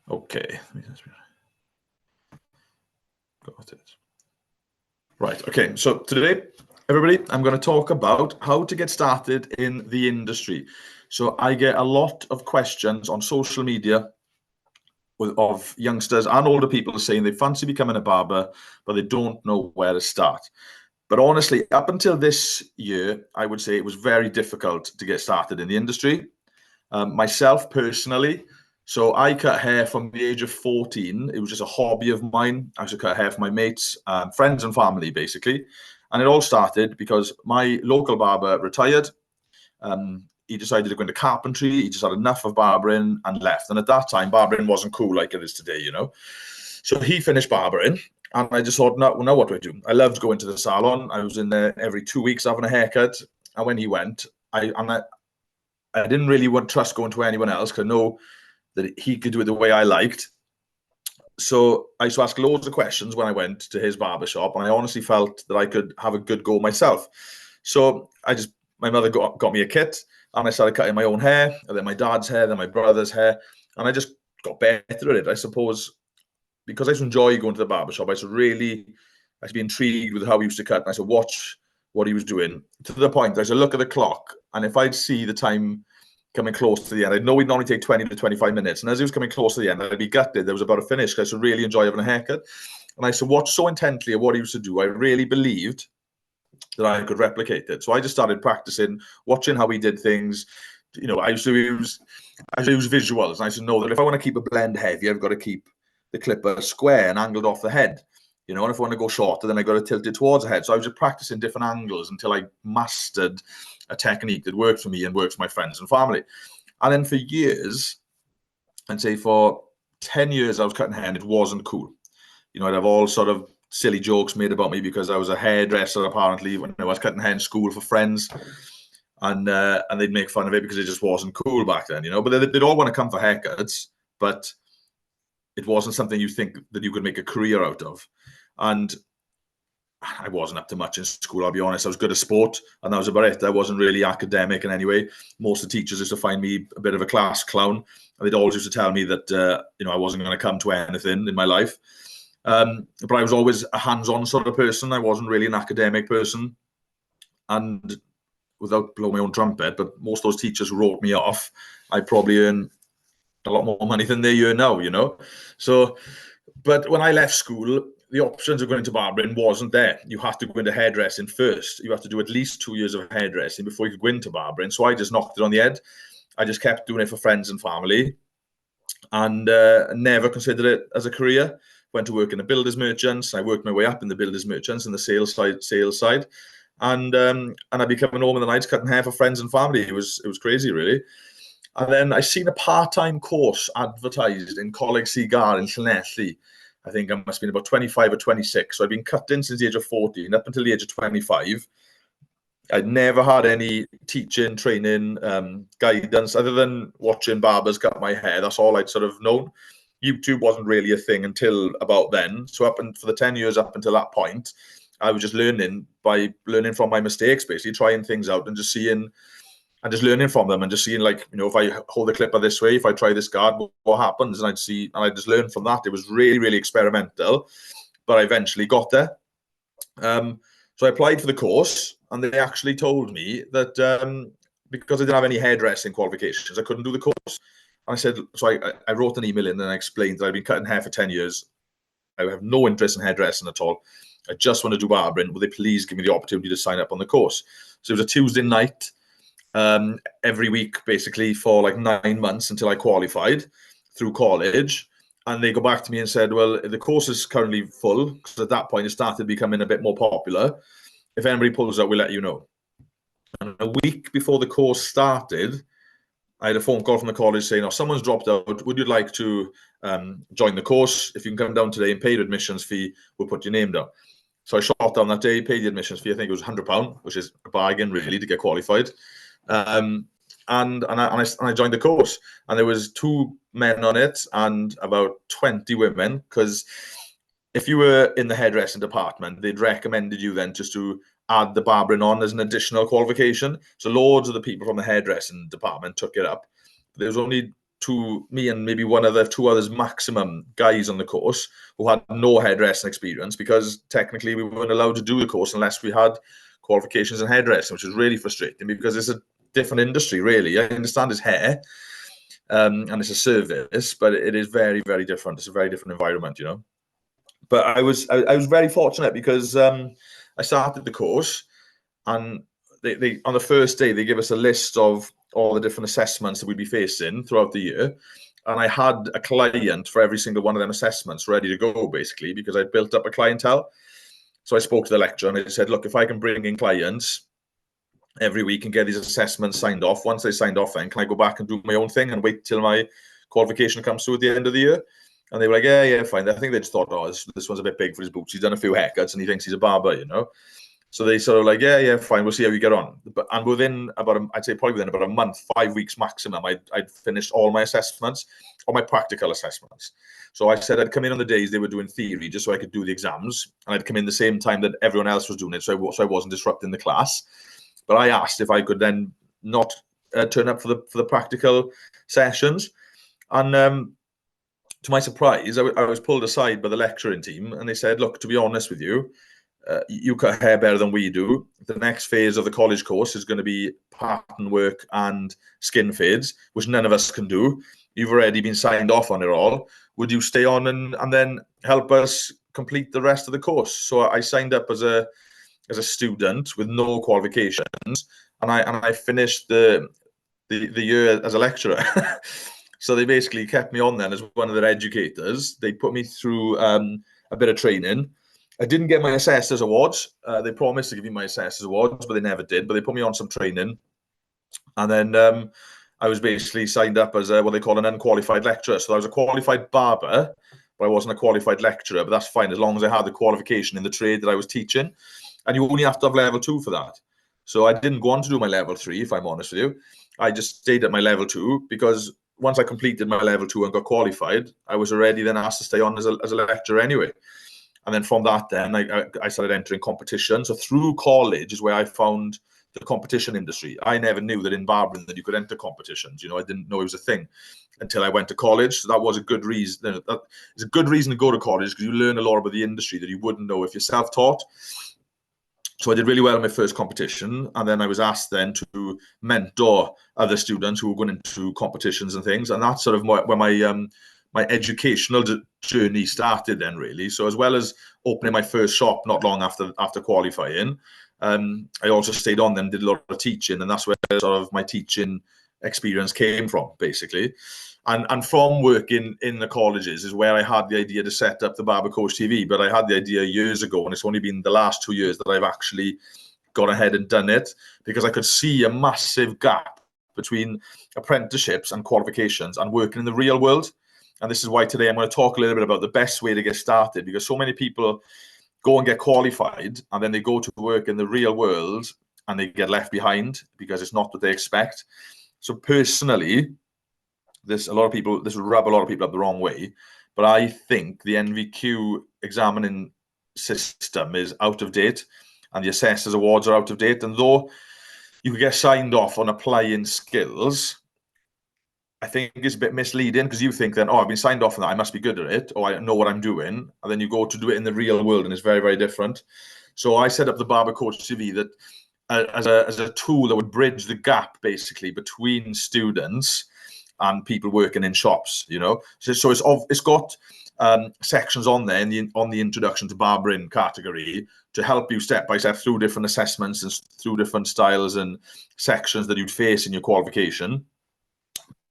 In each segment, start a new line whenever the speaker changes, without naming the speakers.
Okay. Got it. Right. Okay. So today, everybody, I'm going to talk about how to get started in the industry. So I get a lot of questions on social media of youngsters and older people saying they fancy becoming a barber, but they don't know where to start. But honestly, up until this year, I would say it was very difficult to get started in the industry. Myself personally, so I cut hair from the age of 14. It was just a hobby of mine. I used to cut hair for my mates, friends and family, basically. And it all started because my local barber retired. He decided to go into carpentry. He just had enough of barbering and left. And at that time, barbering wasn't cool like it is today, you know. So he finished barbering. And I just thought, no, what do I do? I loved going to the salon. I was in there every 2 weeks having a haircut. And when he went, I didn't really want to trust going to anyone else because I know that he could do it the way I liked. So I used to ask loads of questions when I went to his barbershop, and I honestly felt that I could have a good go myself. So my mother got me a kit, and I started cutting my own hair, and then my dad's hair, then my brother's hair, and I just got better at it. I suppose because I used to enjoy going to the barbershop, I used to be intrigued with how he used to cut, and I used to watch what he was doing to the point I used to look at the clock, and if I'd see the time coming close to the end, I'd know we'd normally take 20 to 25 minutes, and as he was coming close to the end, I'd be gutted there was about to finish because I used to really enjoy having a haircut, and I used to watch so intently at what he used to do. I really believed that I could replicate it, so I just started practicing, watching how he did things. You know, I used to use visuals, and I used to know that if I want to keep a blend heavy, I've got to keep the clipper square and angled off the head. You know, and if I want to go shorter, then I got to tilt it towards the head. So I was just practicing different angles until I mastered a technique that worked for me and worked for my friends and family. And then for years, I'd say for 10 years, I was cutting hair and it wasn't cool. You know, I'd have all sort of silly jokes made about me because I was a hairdresser, apparently, when I was cutting hair in school for friends. And they'd make fun of it because it just wasn't cool back then, you know. But they'd all want to come for haircuts, but it wasn't something you think that you could make a career out of. And I wasn't up to much in school, I'll be honest. I was good at sport, and that was about it. I wasn't really academic in any way. Most of the teachers used to find me a bit of a class clown, and they'd always used to tell me that I wasn't going to come to anything in my life. But I was always a hands-on sort of person. I wasn't really an academic person. And without blowing my own trumpet, but most of those teachers who wrote me off, I probably earned a lot more money than they earn now, you know. So, but when I left school, the options of going into barbering wasn't there. You had to go into hairdressing first. You had to do at least 2 years of hairdressing before you could go into barbering. So I just knocked it on the head. I just kept doing it for friends and family, and never considered it as a career. Went to work in the builders merchants. I worked my way up in the builders merchants and the sales side. And I became an home in the nights cutting hair for friends and family. It was crazy, really. And then I seen a part-time course advertised in Coleg Cigar in Llanelli. I think I must have been about 25 or 26. So I've been cutting since the age of 14 up until the age of 25. I'd never had any teaching, training, guidance other than watching barbers cut my hair. That's all I'd sort of known. YouTube wasn't really a thing until about then. So for the 10 years up until that point, I was just learning from my mistakes, basically trying things out and just learning from them and just seeing, like, you know, if I hold the clipper this way, if I try this guard, what happens? And I just learned from that. It was really, really experimental, but I eventually got there. So I applied for the course, and they actually told me that because I didn't have any hairdressing qualifications, I couldn't do the course. And I said, so I wrote an email in and I explained that I've been cutting hair for 10 years. I have no interest in hairdressing at all. I just want to do barbering. Will they please give me the opportunity to sign up on the course? So it was a Tuesday night every week, basically, for like 9 months until I qualified through college. And they go back to me and said, well, the course is currently full, because at that point it started becoming a bit more popular. If anybody pulls out, we'll let you know. And a week before the course started, I had a phone call from the college saying, oh, someone's dropped out. Would you like to join the course? If you can come down today and pay your admissions fee, we'll put your name down. So I shot down that day, paid the admissions fee. I think it was £100, which is a bargain, really, to get qualified. And I joined the course, and there was 2 men on it and about 20 women, because if you were in the hairdressing department, they'd recommended you then just to add the barbering on as an additional qualification. So loads of the people from the hairdressing department took it up. There was only me and maybe two others maximum guys on the course who had no hairdressing experience, because technically we weren't allowed to do the course unless we had qualifications in hairdressing, which is really frustrating because it's a different industry, really. I understand it's hair, and it's a service, but it is very, very different. It's a very different environment, you know. But I was very fortunate because I started the course, and they on the first day they give us a list of all the different assessments that we'd be facing throughout the year, and I had a client for every single one of them assessments ready to go, basically, because I'd built up a clientele. So I spoke to the lecturer and I said, look, if I can bring in clients every week and get these assessments signed off, once they signed off, then can I go back and do my own thing and wait till my qualification comes through at the end of the year? And they were like, yeah, fine. I think they just thought, oh, this one's a bit big for his boots. He's done a few haircuts and he thinks he's a barber, you know. So they sort of like, yeah, fine. We'll see how you get on. And within I'd say probably within about a month, 5 weeks maximum, I'd finished all my assessments, all my practical assessments. So I said I'd come in on the days they were doing theory just so I could do the exams, and I'd come in the same time that everyone else was doing it, so I wasn't disrupting the class. But I asked if I could then not turn up for the practical sessions, and to my surprise, I was pulled aside by the lecturing team, and they said, look, to be honest with you, you cut hair better than we do. The next phase of the college course is going to be pattern work and skin fades, which none of us can do. You've already been signed off on it all. Would you stay on and then help us complete the rest of the course? So I signed up as a student with no qualifications, and I finished the year as a lecturer. So they basically kept me on then as one of their educators. They put me through a bit of training. I didn't get my assessors awards. They promised to give me my assessors awards, but they never did. But they put me on some training. And then I was basically signed up as what they call an unqualified lecturer. So I was a qualified barber, but I wasn't a qualified lecturer. But that's fine as long as I had the qualification in the trade that I was teaching. And you only have to have level 2 for that. So I didn't go on to do my level 3, if I'm honest with you. I just stayed at my level 2 because once I completed my level 2 and got qualified, I was already then asked to stay on as a lecturer anyway. And then from that, then I started entering competition. So through college is where I found the competition industry. I never knew that in barbering that you could enter competitions. You know, I didn't know it was a thing until I went to college. So that was a good reason. That is a good reason to go to college, because you learn a lot about the industry that you wouldn't know if you're self-taught. So I did really well in my first competition, and then I was asked then to mentor other students who were going into competitions and things, and that's sort of where my educational journey started then, really. So as well as opening my first shop not long after qualifying, I also stayed on then, did a lot of teaching, and that's where sort of my teaching experience came from, basically. And from working in the colleges is where I had the idea to set up the Barber Coach TV. But I had the idea years ago, and it's only been the last 2 years that I've actually gone ahead and done it, because I could see a massive gap between apprenticeships and qualifications and working in the real world. And this is why today I'm going to talk a little bit about the best way to get started, because so many people go and get qualified and then they go to work in the real world and they get left behind because it's not what they expect. So personally, this will rub a lot of people up the wrong way, but I think the NVQ examining system is out of date and the assessors awards are out of date. And though you could get signed off on applying skills, I think it's a bit misleading, because you think then, oh, I've been signed off on that, I must be good at it, or I know what I'm doing. And then you go to do it in the real world and it's very, very different. So I set up the Barber Coach TV that as a tool that would bridge the gap basically between students and people working in shops, you know. So it's got sections on there on the introduction to barbering category to help you step by step through different assessments and through different styles and sections that you'd face in your qualification.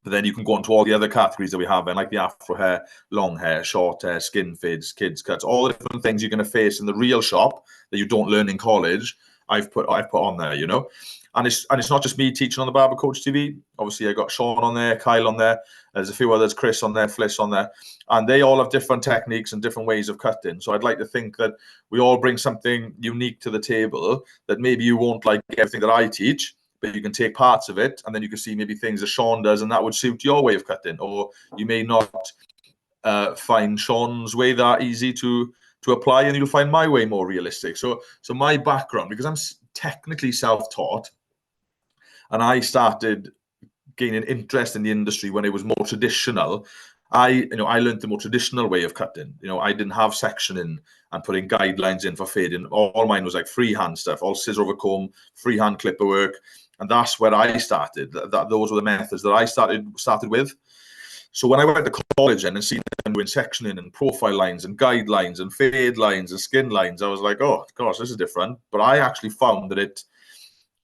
But then you can go on to all the other categories that we have, and like the afro hair, long hair, short hair, skin fades, kids cuts, all the different things you're going to face in the real shop that you don't learn in college. I've put on there, you know. And it's not just me teaching on the Barber Coach TV. Obviously, I got Sean on there, Kyle on there. There's a few others, Chris on there, Fliss on there. And they all have different techniques and different ways of cutting. So I'd like to think that we all bring something unique to the table, that maybe you won't like everything that I teach, but you can take parts of it, and then you can see maybe things that Sean does, and that would suit your way of cutting. Or you may not find Sean's way that easy to apply, and you'll find my way more realistic. So my background, because I'm technically self-taught, and I started gaining interest in the industry when it was more traditional, I learned the more traditional way of cutting. I didn't have sectioning and putting guidelines in for fading. All mine was like freehand stuff, all scissor over comb, freehand clipper work. And that's where I started. Those were the methods that I started with. So when I went to college and seen them doing sectioning and profile lines and guidelines and fade lines and skin lines, I was like, oh gosh, this is different. But I actually found that it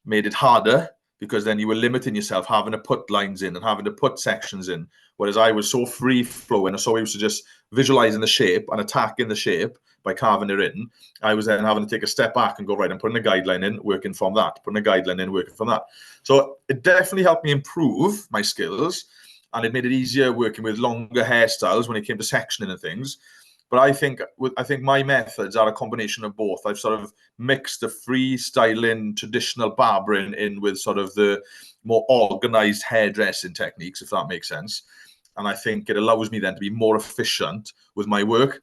made it harder, because then you were limiting yourself, having to put lines in and having to put sections in. Whereas I was so free flowing, I so used to just visualizing the shape and attacking the shape by carving it in. I was then having to take a step back and go, right, I'm putting a guideline in, working from that, putting a guideline in, working from that. So it definitely helped me improve my skills, and it made it easier working with longer hairstyles when it came to sectioning and things. But I think my methods are a combination of both. I've sort of mixed the freestyling, traditional barbering in with sort of the more organized hairdressing techniques, if that makes sense. And I think it allows me then to be more efficient with my work.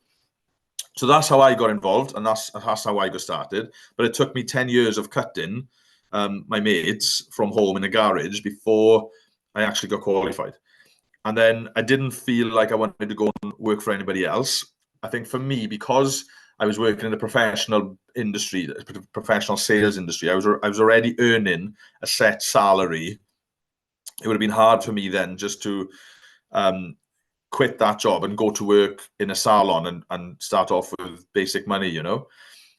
So that's how I got involved, and that's how I got started. But it took me 10 years of cutting my mates from home in a garage before I actually got qualified. And then I didn't feel like I wanted to go and work for anybody else. I think for me, because I was working in the professional industry, the professional sales industry, I was already earning a set salary. It would have been hard for me then just to quit that job and go to work in a salon and start off with basic money,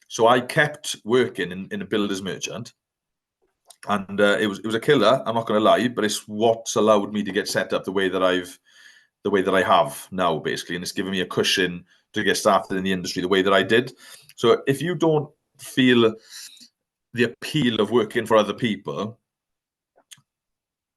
So I kept working in a builder's merchant, and it was a killer. I'm not going to lie, but it's what's allowed me to get set up the way that I have now, basically, and it's given me a cushion to get started in the industry the way that I did. So if you don't feel the appeal of working for other people,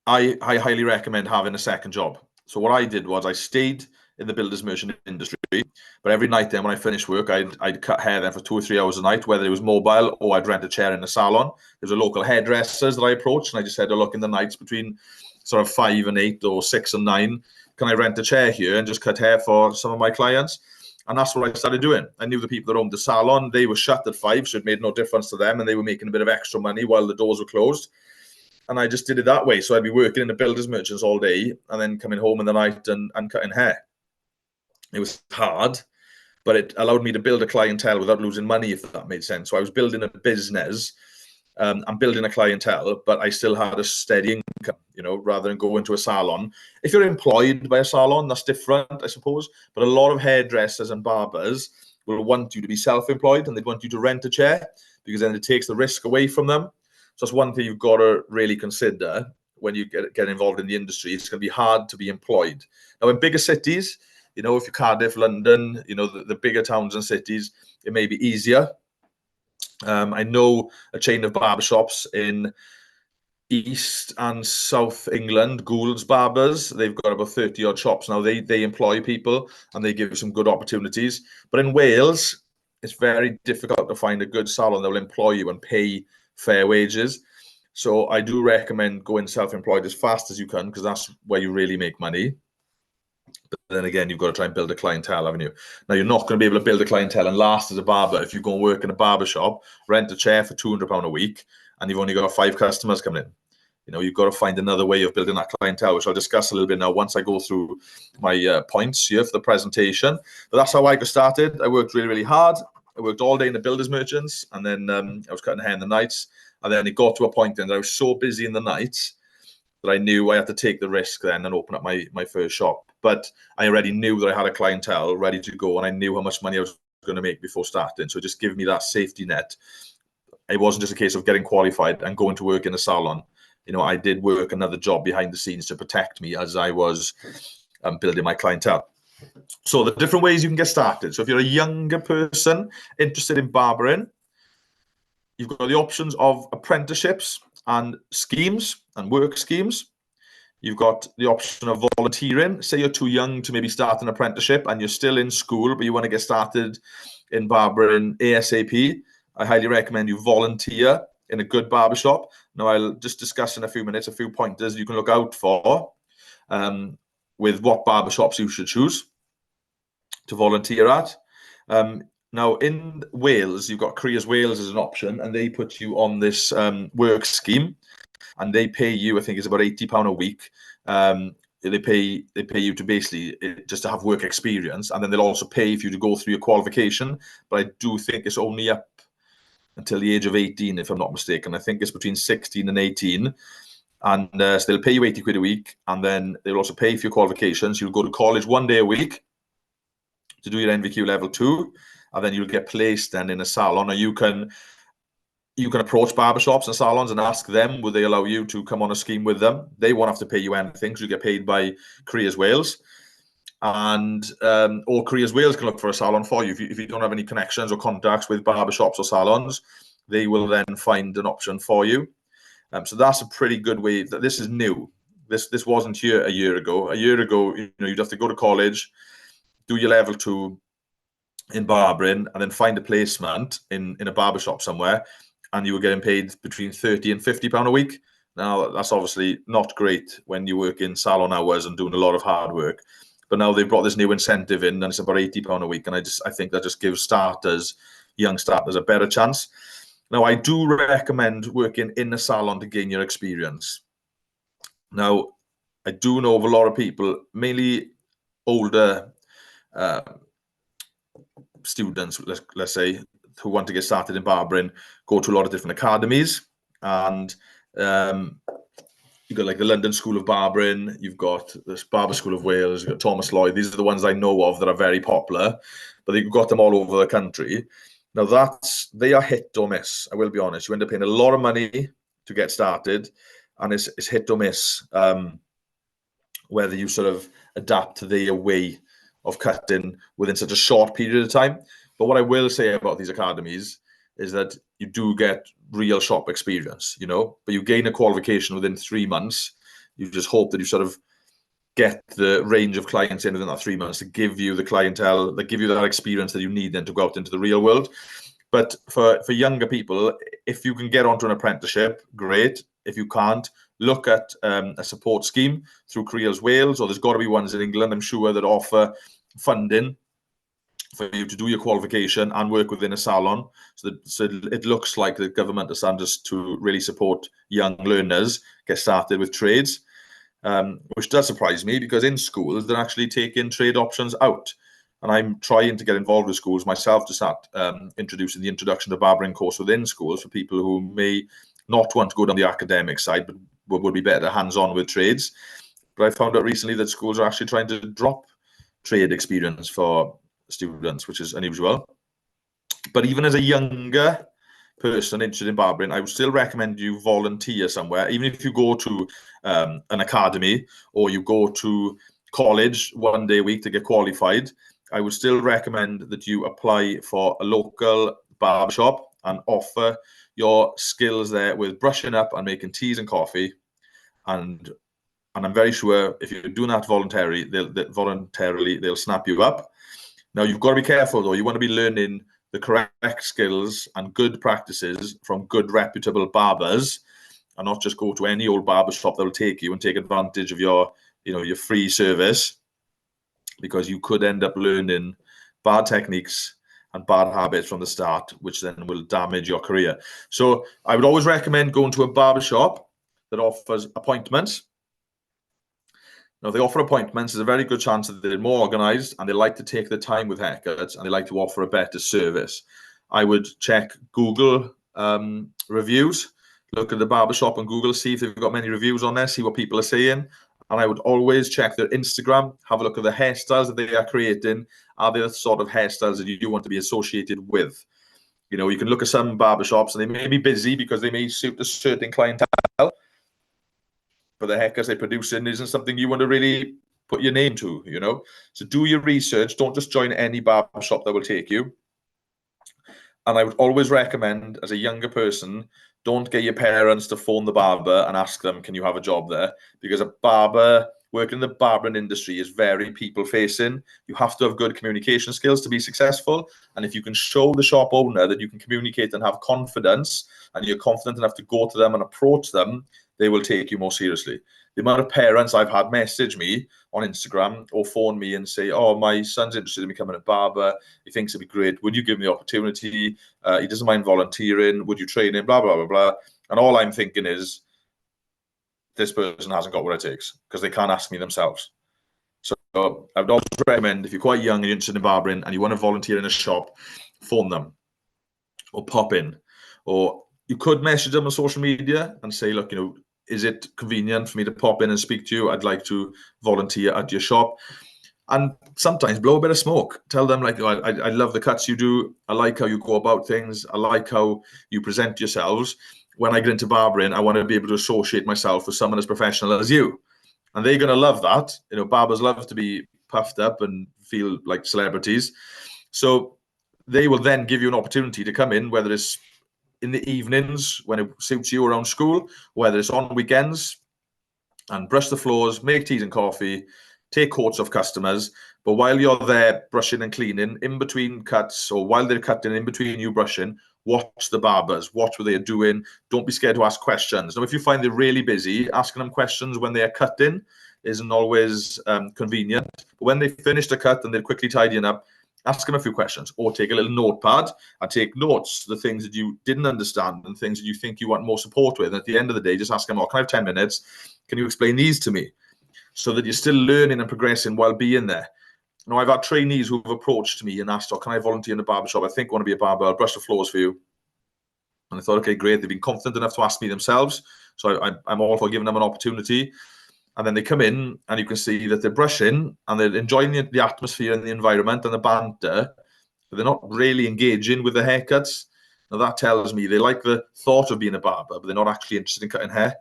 I highly recommend having a second job. So what I did was I stayed in the builder's merchant industry, but every night then when I finished work, I'd cut hair then for 2 or 3 hours a night, whether it was mobile or I'd rent a chair in a salon. There's a local hairdressers that I approached, and I just said, oh, look, in the nights between sort of 5 and 8 or 6 and 9, can I rent a chair here and just cut hair for some of my clients? And that's what I started doing. I knew the people that owned the salon, they were shut at 5, so it made no difference to them, and they were making a bit of extra money while the doors were closed. And I just did it that way. So I'd be working in the builder's merchants all day and then coming home in the night and cutting hair. It was hard, but it allowed me to build a clientele without losing money, if that made sense. So I was building a business, I'm building a clientele, but I still had a steady income, rather than go into a salon. If you're employed by a salon, that's different, I suppose. But a lot of hairdressers and barbers will want you to be self-employed, and they'd want you to rent a chair, because then it takes the risk away from them. So that's one thing you've got to really consider when you get involved in the industry. It's going to be hard to be employed. Now, in bigger cities, if you're Cardiff, London, the bigger towns and cities, it may be easier. I know a chain of barbershops in East and South England, Gould's Barbers. They've got about 30 odd shops now. They employ people and they give you some good opportunities. But in Wales, it's very difficult to find a good salon that will employ you and pay fair wages. So I do recommend going self-employed as fast as you can, because that's where you really make money. But then again, you've got to try and build a clientele, haven't you? Now, you're not going to be able to build a clientele and last as a barber if you go and work in a barber shop, rent a chair for £200 a week, and you've only got 5 customers coming in. You've got to find another way of building that clientele, which I'll discuss a little bit now once I go through my points here for the presentation. But that's how I got started. I worked really, really hard. I worked all day in the builder's merchants, and then I was cutting hair in the nights. And then it got to a point then that I was so busy in the nights that I knew I had to take the risk then and open up my first shop. But I already knew that I had a clientele ready to go, and I knew how much money I was going to make before starting. So just give me that safety net. It wasn't just a case of getting qualified and going to work in a salon. I did work another job behind the scenes to protect me as I was building my clientele. So the different ways you can get started. So if you're a younger person interested in barbering, you've got the options of apprenticeships and schemes and work schemes. You've got the option of volunteering. Say you're too young to maybe start an apprenticeship and you're still in school, but you want to get started in barbering ASAP. I highly recommend you volunteer in a good barbershop. Now, I'll just discuss in a few minutes a few pointers you can look out for with what barbershops you should choose to volunteer at. Now, in Wales, you've got Careers Wales as an option, and they put you on this work scheme, and they pay you, I think it's about £80 a week. They pay you to basically just to have work experience, and then they'll also pay for you to go through your qualification. But I do think it's only up until the age of 18, if I'm not mistaken. I think it's between 16 and 18. And so they'll pay you 80 quid a week, and then they'll also pay for your qualifications. You'll go to college 1 day a week to do your NVQ level 2, and then you'll get placed then in a salon. Or you can approach barbershops and salons and ask them, would they allow you to come on a scheme with them? They won't have to pay you anything, because you get paid by Careers Wales. And or Careers Wales can look for a salon for you. If you don't have any connections or contacts with barbershops or salons, they will then find an option for you. So that's a pretty good way. This is new. This wasn't here a year ago. A year ago, you'd have to go to college, do your level 2 in barbering, and then find a placement in a barbershop somewhere, and you were getting paid between £30 and £50 a week. Now, that's obviously not great when you work in salon hours and doing a lot of hard work. But now they've brought this new incentive in, and it's about £80 a week. And I think that just gives young starters, a better chance. Now, I do recommend working in a salon to gain your experience. Now, I do know of a lot of people, mainly older students, let's say, who want to get started in barbering, go to a lot of different academies. And you've got like the London School of Barbering, you've got this Barber School of Wales, you've got Thomas Lloyd. These are the ones I know of that are very popular, but you've got them all over the country. Now, they are hit or miss. I will be honest. You end up paying a lot of money to get started, and it's hit or miss whether you sort of adapt to their way of cutting within such a short period of time. But what I will say about these academies is that you do get real shop experience, but you gain a qualification within 3 months. You just hope that you sort of get the range of clients in within that 3 months to give you the clientele, that give you that experience that you need then to go out into the real world. But for younger people, if you can get onto an apprenticeship, great. If you can't, look at a support scheme through Careers Wales, or there's got to be ones in England, I'm sure, that offer funding for you to do your qualification and work within a salon. So it looks like the government has done just to really support young learners get started with trades, which does surprise me, because in schools they're actually taking trade options out. And I'm trying to get involved with schools myself to start introducing the introduction to barbering course within schools for people who may not want to go down the academic side, but would be better hands-on with trades. But I found out recently that schools are actually trying to drop trade experience for students, which is unusual. But even as a younger person interested in barbering, I would still recommend you volunteer somewhere. Even if you go to an academy, or you go to college 1 day a week to get qualified, I would still recommend that you apply for a local barbershop and offer your skills there with brushing up and making teas and coffee. And I'm very sure if you're doing that voluntarily, they'll snap you up. Now, you've got to be careful, though. You want to be learning the correct skills and good practices from good, reputable barbers, and not just go to any old barber shop that will take you and take advantage of your free service, because you could end up learning bad techniques and bad habits from the start, which then will damage your career. So I would always recommend going to a barber shop that offers appointments. Now, they offer appointments. There's a very good chance that they're more organized, and they like to take their time with haircuts, and they like to offer a better service. I would check Google reviews, look at the barbershop on Google, see if they've got many reviews on there, see what people are saying. And I would always check their Instagram, have a look at the hairstyles that they are creating. Are they the sort of hairstyles that you want to be associated with? You can look at some barbershops, and they may be busy because they may suit a certain clientele, but the haircuts they're producing isn't something you want to really put your name to, So do your research. Don't just join any barbershop that will take you. And I would always recommend, as a younger person, don't get your parents to phone the barber and ask them, can you have a job there? Because a barber working in the barbering industry is very people-facing. You have to have good communication skills to be successful. And if you can show the shop owner that you can communicate and have confidence, and you're confident enough to go to them and approach them, they will take you more seriously. The amount of parents I've had message me on Instagram or phone me and say, oh, my son's interested in becoming a barber. He thinks it'd be great. Would you give me the opportunity? He doesn't mind volunteering. Would you train him? Blah, blah, blah, blah. And all I'm thinking is, this person hasn't got what it takes because they can't ask me themselves. So I would always recommend, if you're quite young and you're interested in barbering and you want to volunteer in a shop, phone them or pop in. Or you could message them on social media and say, look, is it convenient for me to pop in and speak to you? I'd like to volunteer at your shop. And sometimes blow a bit of smoke. Tell them, like, I love the cuts you do. I like how you go about things. I like how you present yourselves. When I get into barbering, I want to be able to associate myself with someone as professional as you. And they're going to love that. Barbers love to be puffed up and feel like celebrities. So they will then give you an opportunity to come in, whether it's in the evenings when it suits you around school, whether it's on weekends, and brush the floors, make teas and coffee, take quotes of customers. But while you're there brushing and cleaning, in between cuts, or while they're cutting, in between you brushing, watch the barbers, watch what they're doing. Don't be scared to ask questions. Now, if you find they're really busy, asking them questions when they're cutting isn't always convenient. But when they finish the cut and they're quickly tidying up, ask them a few questions, or take a little notepad and take notes, the things that you didn't understand and things that you think you want more support with. And at the end of the day, just ask them, oh, can I have 10 minutes? Can you explain these to me? So that you're still learning and progressing while being there. Now, I've had trainees who've approached me and asked, oh, can I volunteer in a barbershop? I think I want to be a barber. I'll brush the floors for you. And I thought, okay, great. They've been confident enough to ask me themselves. So I'm all for giving them an opportunity. And then they come in and you can see that they're brushing and they're enjoying the atmosphere and the environment and the banter, but they're not really engaging with the haircuts. Now, that tells me they like the thought of being a barber, but they're not actually interested in cutting hair.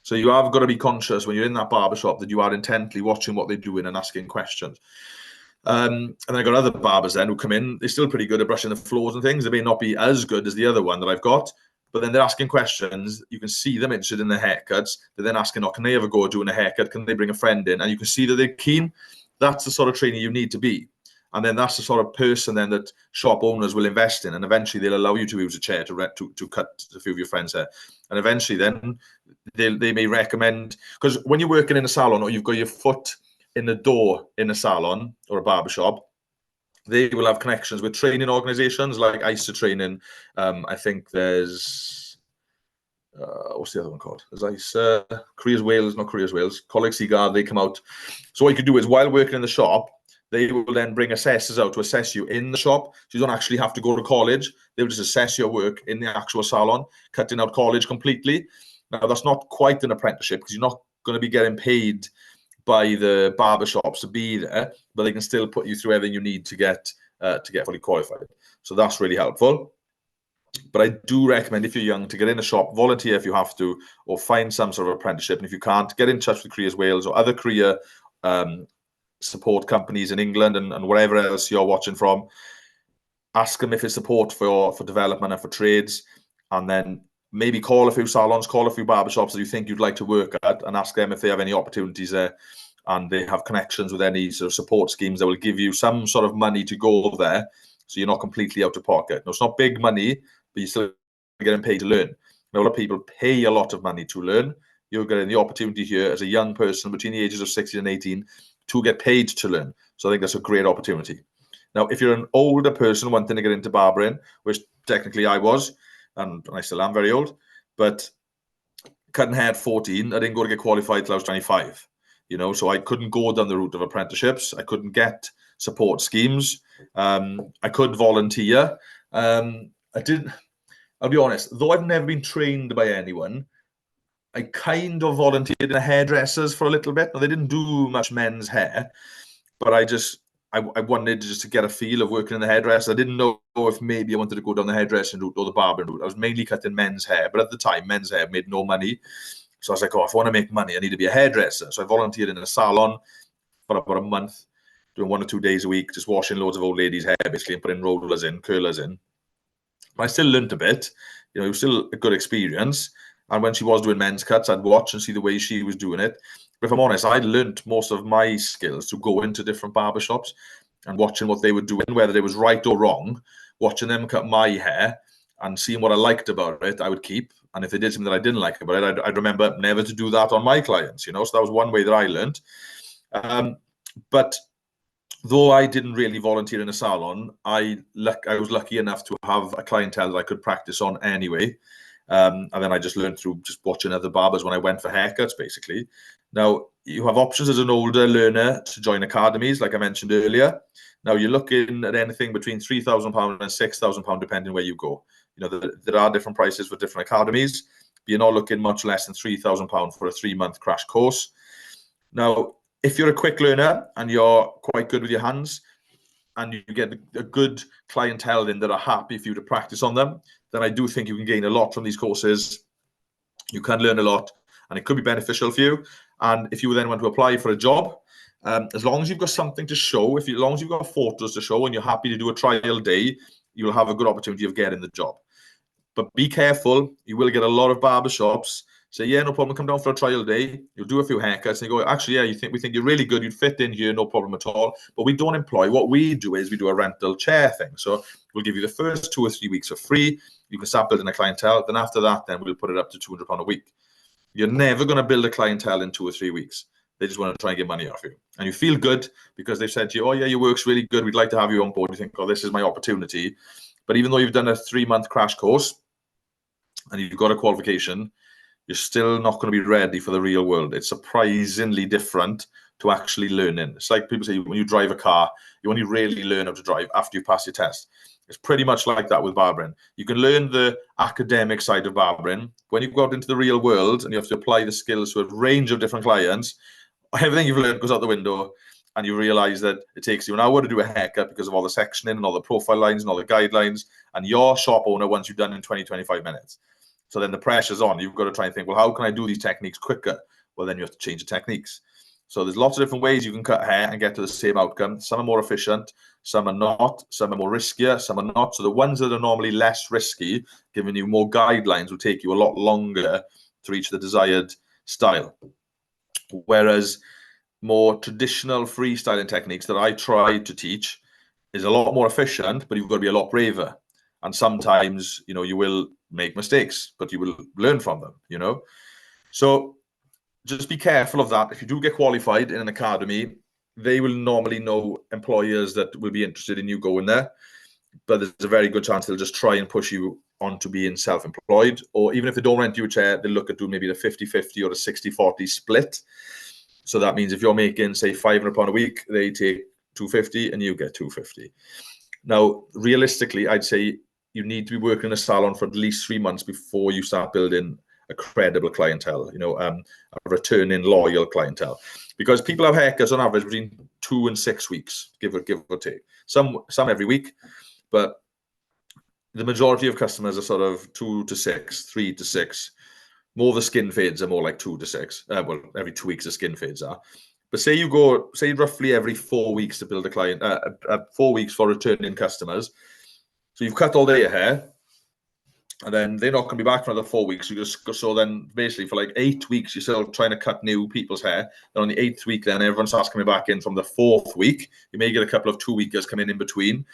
So you have got to be conscious when you're in that barbershop that you are intently watching what they're doing and asking questions. And then I've got other barbers then who come in. They're still pretty good at brushing the floors and things. They may not be as good as the other one that I've got, but then they're asking questions. You can see them interested in the haircuts. They're then asking, oh, can they ever go doing a haircut? Can they bring a friend in? And you can see that they're keen. That's the sort of trainer you need to be. And then that's the sort of person then that shop owners will invest in. And eventually they'll allow you to use a chair to cut a few of your friends' hair. And eventually then they may recommend, because when you're working in a salon or you've got your foot in the door in a salon or a barbershop, they will have connections with training organizations like ISA Training. I think there's, what's the other one called? There's ISA, Careers Wales, not Careers Wales, Colleague Seaguard, they come out. So what you can do is while working in the shop, they will then bring assessors out to assess you in the shop. So you don't actually have to go to college. They will just assess your work in the actual salon, cutting out college completely. Now, that's not quite an apprenticeship because you're not going to be getting paid by the barbershops to be there, but they can still put you through everything you need to get fully qualified. So that's really helpful. But I do recommend, if you're young, to get in a shop, volunteer if you have to, or find some sort of apprenticeship. And if you can't, get in touch with Careers Wales or other career support companies in England and wherever else you're watching from. Ask them if it's support for development and for trades, and then maybe call a few salons, call a few barbershops that you think you'd like to work at, and ask them if they have any opportunities there, and they have connections with any sort of support schemes that will give you some sort of money to go there, so you're not completely out of pocket. No, it's not big money, but you're still getting paid to learn. And a lot of people pay a lot of money to learn. You're getting the opportunity here as a young person between the ages of 16 and 18 to get paid to learn. So I think that's a great opportunity. Now, if you're an older person wanting to get into barbering, which technically I was, and I still am very old, but cutting hair at 14, I didn't go to get qualified till I was 25. So I couldn't go down the route of apprenticeships. I couldn't get support schemes. I could volunteer. I'll be honest, though I've never been trained by anyone, I kind of volunteered in a hairdressers for a little bit. Now, they didn't do much men's hair, but I wanted just to get a feel of working in the hairdresser. I didn't know if maybe I wanted to go down the hairdressing route or the barbering route. I was mainly cutting men's hair, but at the time, men's hair made no money. So I was like, oh, if I want to make money, I need to be a hairdresser. So I volunteered in a salon for about a month, doing 1 or 2 days a week, just washing loads of old ladies' hair, basically, and putting rollers in, curlers in. But I still learned a bit. It was still a good experience. And when she was doing men's cuts, I'd watch and see the way she was doing it. But if I'm honest, I'd learned most of my skills to go into different barbershops and watching what they were doing, whether it was right or wrong, watching them cut my hair and seeing what I liked about it, I would keep. And if they did something that I didn't like about it, I'd remember never to do that on my clients, you know. So that was one way that I learned. But though I didn't really volunteer in a salon, I was lucky enough to have a clientele that I could practice on anyway. And then I just learned through just watching other barbers when I went for haircuts, basically. Now, you have options as an older learner to join academies, like I mentioned earlier. Now, you're looking at anything between £3,000 and £6,000, depending where you go. You know, there are different prices for different academies, but you're not looking much less than £3,000 for a 3-month crash course. Now, if you're a quick learner and you're quite good with your hands, and you get a good clientele in that are happy for you to practice on them, then I do think you can gain a lot from these courses. You can learn a lot, and it could be beneficial for you. And if you then want to apply for a job, as long as you've got something to show, as long as you've got photos to show and you're happy to do a trial day, you'll have a good opportunity of getting the job. But be careful. You will get a lot of barbershops say, yeah, no problem, come down for a trial day. You'll do a few haircuts, and you go, actually, yeah, we think you're really good. You'd fit in here, no problem at all. But we don't employ. What we do is we do a rental chair thing. So we'll give you the first 2 or 3 weeks for free. You can start building a clientele. Then after that, then we'll put it up to £200 a week. You're never going to build a clientele in 2 or 3 weeks. They just want to try and get money off you. And you feel good because they've said to you, oh, yeah, your work's really good. We'd like to have you on board. You think, oh, this is my opportunity. But even though you've done a 3-month crash course and you've got a qualification, you're still not going to be ready for the real world. It's surprisingly different to actually learning. It's like people say when you drive a car, you only really learn how to drive after you pass your test. It's pretty much like that with barbering. You can learn the academic side of barbering. When you go out into the real world and you have to apply the skills to a range of different clients, everything you've learned goes out the window, and you realize that it takes you an hour to do a haircut because of all the sectioning and all the profile lines and all the guidelines, and your shop owner wants you done in 20, 25 minutes. So then the pressure's on. You've got to try and think, well, how can I do these techniques quicker? Well, then you have to change the techniques. So there's lots of different ways you can cut hair and get to the same outcome. Some are more efficient, some are not, some are more riskier, some are not. So the ones that are normally less risky, giving you more guidelines, will take you a lot longer to reach the desired style. Whereas more traditional freestyling techniques that I try to teach is a lot more efficient, but you've got to be a lot braver. And sometimes, you know, you will make mistakes, but you will learn from them, you know. So just be careful of that. If you do get qualified in an academy, they will normally know employers that will be interested in you going there. But there's a very good chance they'll just try and push you on to being self-employed. Or even if they don't rent you a chair, they'll look at doing maybe the 50-50 or a 60-40 split. So that means if you're making, say, £500 a week, they take £250 and you get £250. Now, realistically, I'd say you need to be working in a salon for at least 3 months before you start building a credible clientele, you know, a returning loyal clientele. Because people have haircuts on average between 2 and 6 weeks, give or take. Some every week, but the majority of customers are sort of 2 to 6, 3 to 6. More the skin fades are more like 2 to 6. Well, every 2 weeks the skin fades are. But say you go, say roughly every 4 weeks to build a client, 4 weeks for returning customers. So you've cut all their hair, and then they're not going to be back for another 4 weeks. So then basically for like 8 weeks, you're still trying to cut new people's hair. Then on the 8th week, then everyone starts coming back in from the 4th week. You may get a couple of 2-weekers come in between.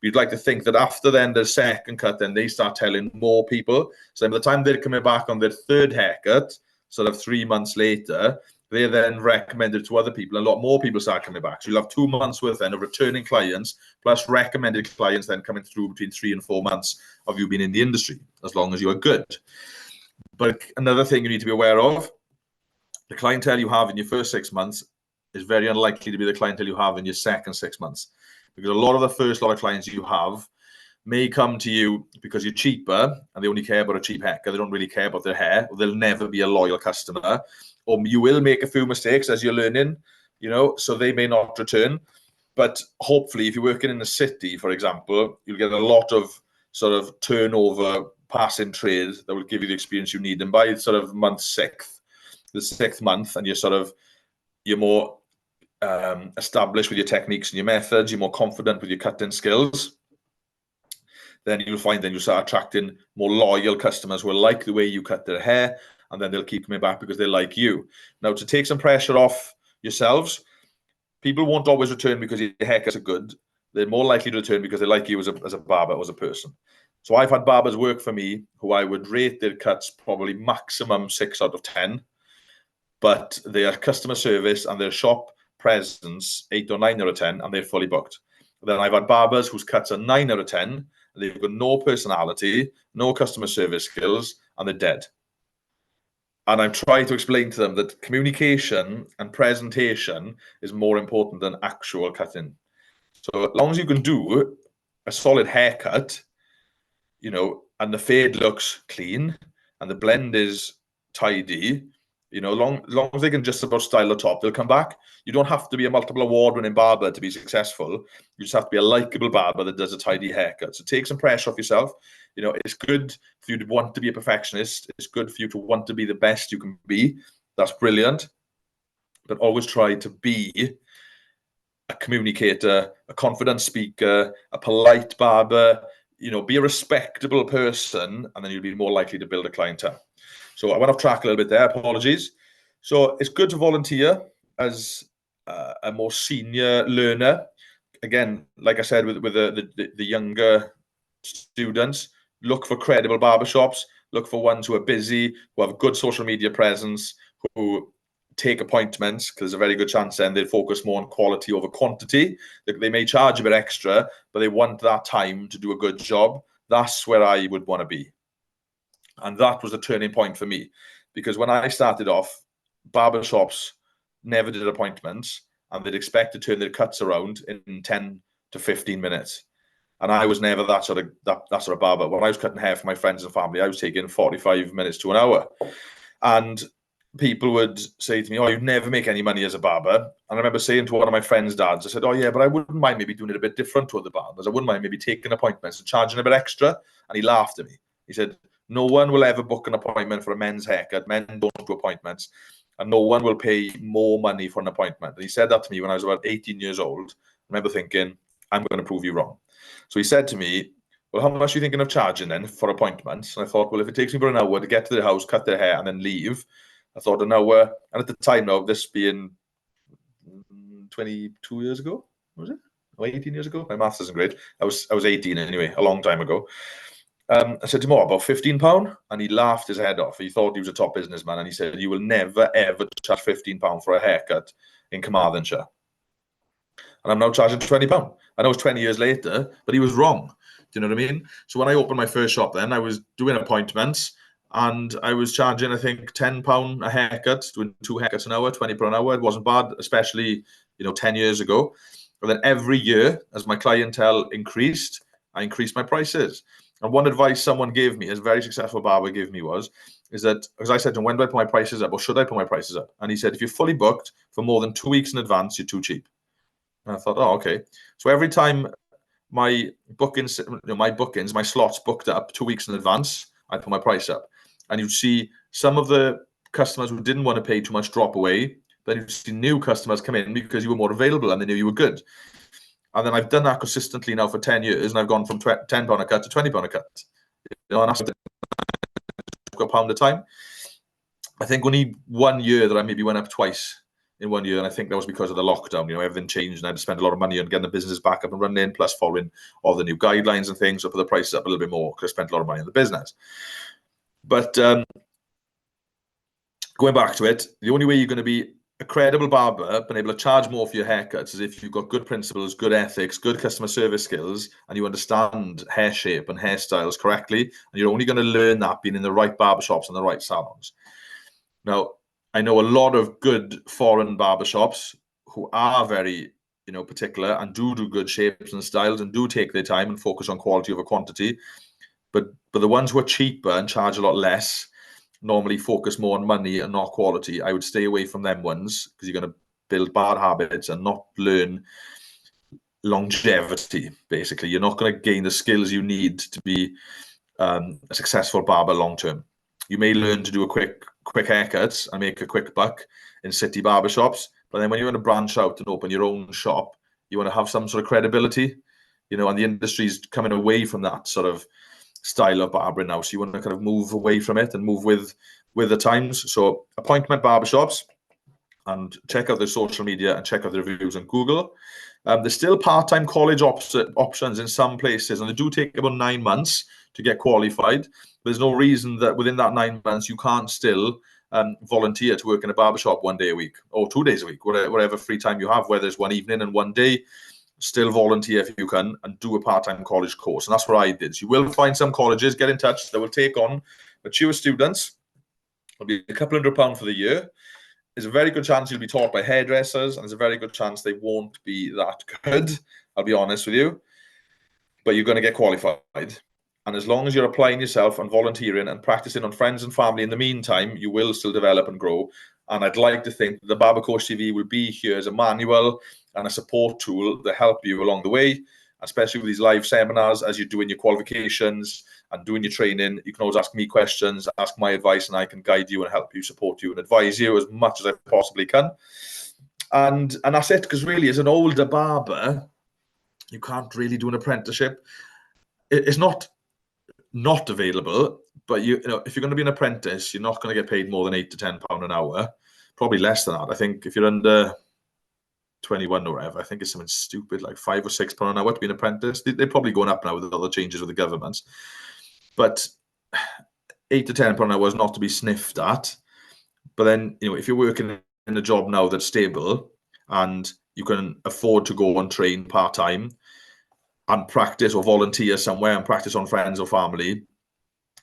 You'd like to think that after then the second cut, then they start telling more people. So by the time they're coming back on their 3rd haircut, sort of 3 months later, they're then recommended to other people. A lot more people start coming back. So you'll have 2 months worth then of returning clients, plus recommended clients then coming through between 3 and 4 months of you being in the industry, as long as you are good. But another thing you need to be aware of, the clientele you have in your first 6 months is very unlikely to be the clientele you have in your second 6 months. Because a lot of the first lot of clients you have may come to you because you're cheaper and they only care about a cheap haircut. They don't really care about their hair, or they'll never be a loyal customer. Or you will make a few mistakes as you're learning, you know, so they may not return. But hopefully, if you're working in a city, for example, you'll get a lot of sort of turnover, passing trade that will give you the experience you need. And by sort of the 6th month, and you're more established with your techniques and your methods, you're more confident with your cutting skills, then you'll find then you start attracting more loyal customers who will like the way you cut their hair, and then they'll keep coming back because they like you. Now, to take some pressure off yourselves, people won't always return because your haircuts are good. They're more likely to return because they like you as a barber, as a person. So I've had barbers work for me who I would rate their cuts probably maximum 6 out of 10, but their customer service and their shop presence 8 or 9 out of 10, and they're fully booked. Then I've had barbers whose cuts are 9 out of 10, and they've got no personality, no customer service skills, and they're dead. And I'm trying to explain to them that communication and presentation is more important than actual cutting. So as long as you can do a solid haircut, and the fade looks clean and the blend is tidy, long as they can just about style the top, they'll come back. You don't have to be a multiple award-winning barber to be successful. You just have to be a likable barber that does a tidy haircut. So take some pressure off yourself. It's good for you to want to be a perfectionist. It's good for you to want to be the best you can be. That's brilliant. But always try to be a communicator, a confident speaker, a polite barber. Be a respectable person, and then you'll be more likely to build a clientele. So I went off track a little bit there. Apologies. So it's good to volunteer as a more senior learner. Again, like I said, with the younger students, look for credible barbershops. Look for ones who are busy, who have a good social media presence, who take appointments, because there's a very good chance then they'll focus more on quality over quantity. They may charge a bit extra, but they want that time to do a good job. That's where I would want to be. And that was a turning point for me, because when I started off, barbershops never did appointments, and they'd expect to turn their cuts around in 10 to 15 minutes. And I was never that sort of barber. When I was cutting hair for my friends and family, I was taking 45 minutes to an hour. And people would say to me, "Oh, you never make any money as a barber." And I remember saying to one of my friends' dads, I said, "Oh yeah, but I wouldn't mind maybe doing it a bit different to other barbers. I wouldn't mind maybe taking appointments and charging a bit extra." And he laughed at me. He said, "No one will ever book an appointment for a men's haircut. Men don't do appointments. And no one will pay more money for an appointment." And he said that to me when I was about 18 years old. I remember thinking, I'm going to prove you wrong. So he said to me, "Well, how much are you thinking of charging then for appointments?" And I thought, well, if it takes me about an hour to get to their house, cut their hair, and then leave, I thought an hour. And at the time now, this being 22 years ago, was it? Or 18 years ago? My maths isn't great. I was 18 anyway, a long time ago. I said to him, about £15? And he laughed his head off. He thought he was a top businessman. And he said, "You will never, ever charge £15 for a haircut in Carmarthenshire." And I'm now charging £20. I know it's 20 years later, but he was wrong. Do you know what I mean? So when I opened my first shop then, I was doing appointments, and I was charging, I think, £10 a haircut, doing 2 haircuts an hour, £20 an hour. It wasn't bad, especially, 10 years ago. But then every year, as my clientele increased, I increased my prices. And one advice someone gave me, a very successful barber gave me, is that, because I said to him, "When do I put my prices up, or should I put my prices up?" And he said, "If you're fully booked for more than 2 weeks in advance, you're too cheap." And I thought, oh, okay. So every time my bookings, my slots booked up 2 weeks in advance, I put my price up. And you'd see some of the customers who didn't want to pay too much drop away, but you'd see new customers come in because you were more available and they knew you were good. And then I've done that consistently now for 10 years, and I've gone from £10 a cut to £20 a cut. And that's a pound a time. I think only 1 year that I maybe went up twice in 1 year, and I think that was because of the lockdown. Everything changed, and I had to spend a lot of money on getting the business back up and running, plus following all the new guidelines and things, so put the prices up a little bit more because I spent a lot of money on the business. But going back to it, the only way you're going to be a credible barber, being able to charge more for your haircuts, is if you've got good principles, good ethics, good customer service skills, and you understand hair shape and hairstyles correctly. And you're only going to learn that being in the right barbershops and the right salons. Now, I know a lot of good foreign barbershops who are very, particular, and do good shapes and styles, and do take their time and focus on quality over quantity. But the ones who are cheaper and charge a lot less normally focus more on money and not quality. I would stay away from them ones, because you're going to build bad habits and not learn longevity. Basically, you're not going to gain the skills you need to be a successful barber long term. You may learn to do a quick haircuts and make a quick buck in city barbershops, but then when you want to branch out and open your own shop, you want to have some sort of credibility, and the industry's coming away from that sort of style of barbering now. So you want to kind of move away from it and move with the times. So appointment barbershops, and check out their social media and check out their reviews on Google. There's still part-time college options in some places, and they do take about 9 months to get qualified. There's no reason that within that 9 months you can't still volunteer to work in a barbershop 1 day a week or 2 days a week, whatever free time you have, whether it's one evening and 1 day. Still volunteer if you can and do a part-time college course. And that's what I did. So you will find some colleges, get in touch, that will take on mature students. It'll be a couple £100 for the year. There's a very good chance you'll be taught by hairdressers, and there's a very good chance they won't be that good, I'll be honest with you. But you're going to get qualified. And as long as you're applying yourself and volunteering and practicing on friends and family in the meantime, you will still develop and grow. And I'd like to think that the Barber Coach TV will be here as a manual and a support tool to help you along the way, especially with these live seminars as you're doing your qualifications and doing your training. You can always ask me questions, ask my advice, and I can guide you and help you, support you, and advise you as much as I possibly can. And that's it, because really, as an older barber, you can't really do an apprenticeship. It's not available, but you know, if you're going to be an apprentice, you're not going to get paid more than £8 to £10 an hour, probably less than that. I think if you're under 21 or whatever, I think it's something stupid like £5 or £6 an hour to be an apprentice. They're probably going up now with all the changes with the governments, but £8 to £10 an hour is not to be sniffed at. But then, you know, if you're working in a job now that's stable and you can afford to go and train part-time and practice or volunteer somewhere and practice on friends or family,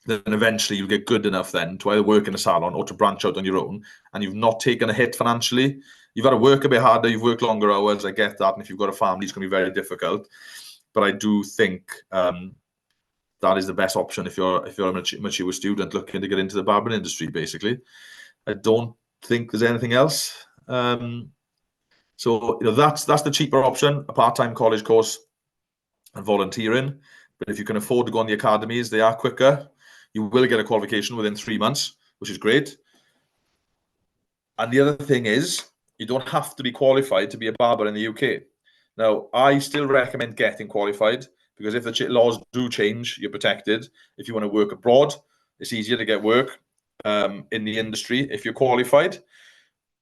then eventually you'll get good enough then to either work in a salon or to branch out on your own, and you've not taken a hit financially. You've got to work a bit harder, you've worked longer hours, I get that, and if you've got a family, it's going to be very difficult. But I do think that is the best option if you're a mature student looking to get into the barbering industry, basically. I don't think there's anything else. So, you know, that's the cheaper option, a part-time college course and volunteering. But if you can afford to go on the academies, they are quicker. You will get a qualification within 3 months, which is great. And the other thing is, you don't have to be qualified to be a barber in the UK. Now, I still recommend getting qualified, because if the laws do change, you're protected. If you want to work abroad, it's easier to get work in the industry if you're qualified.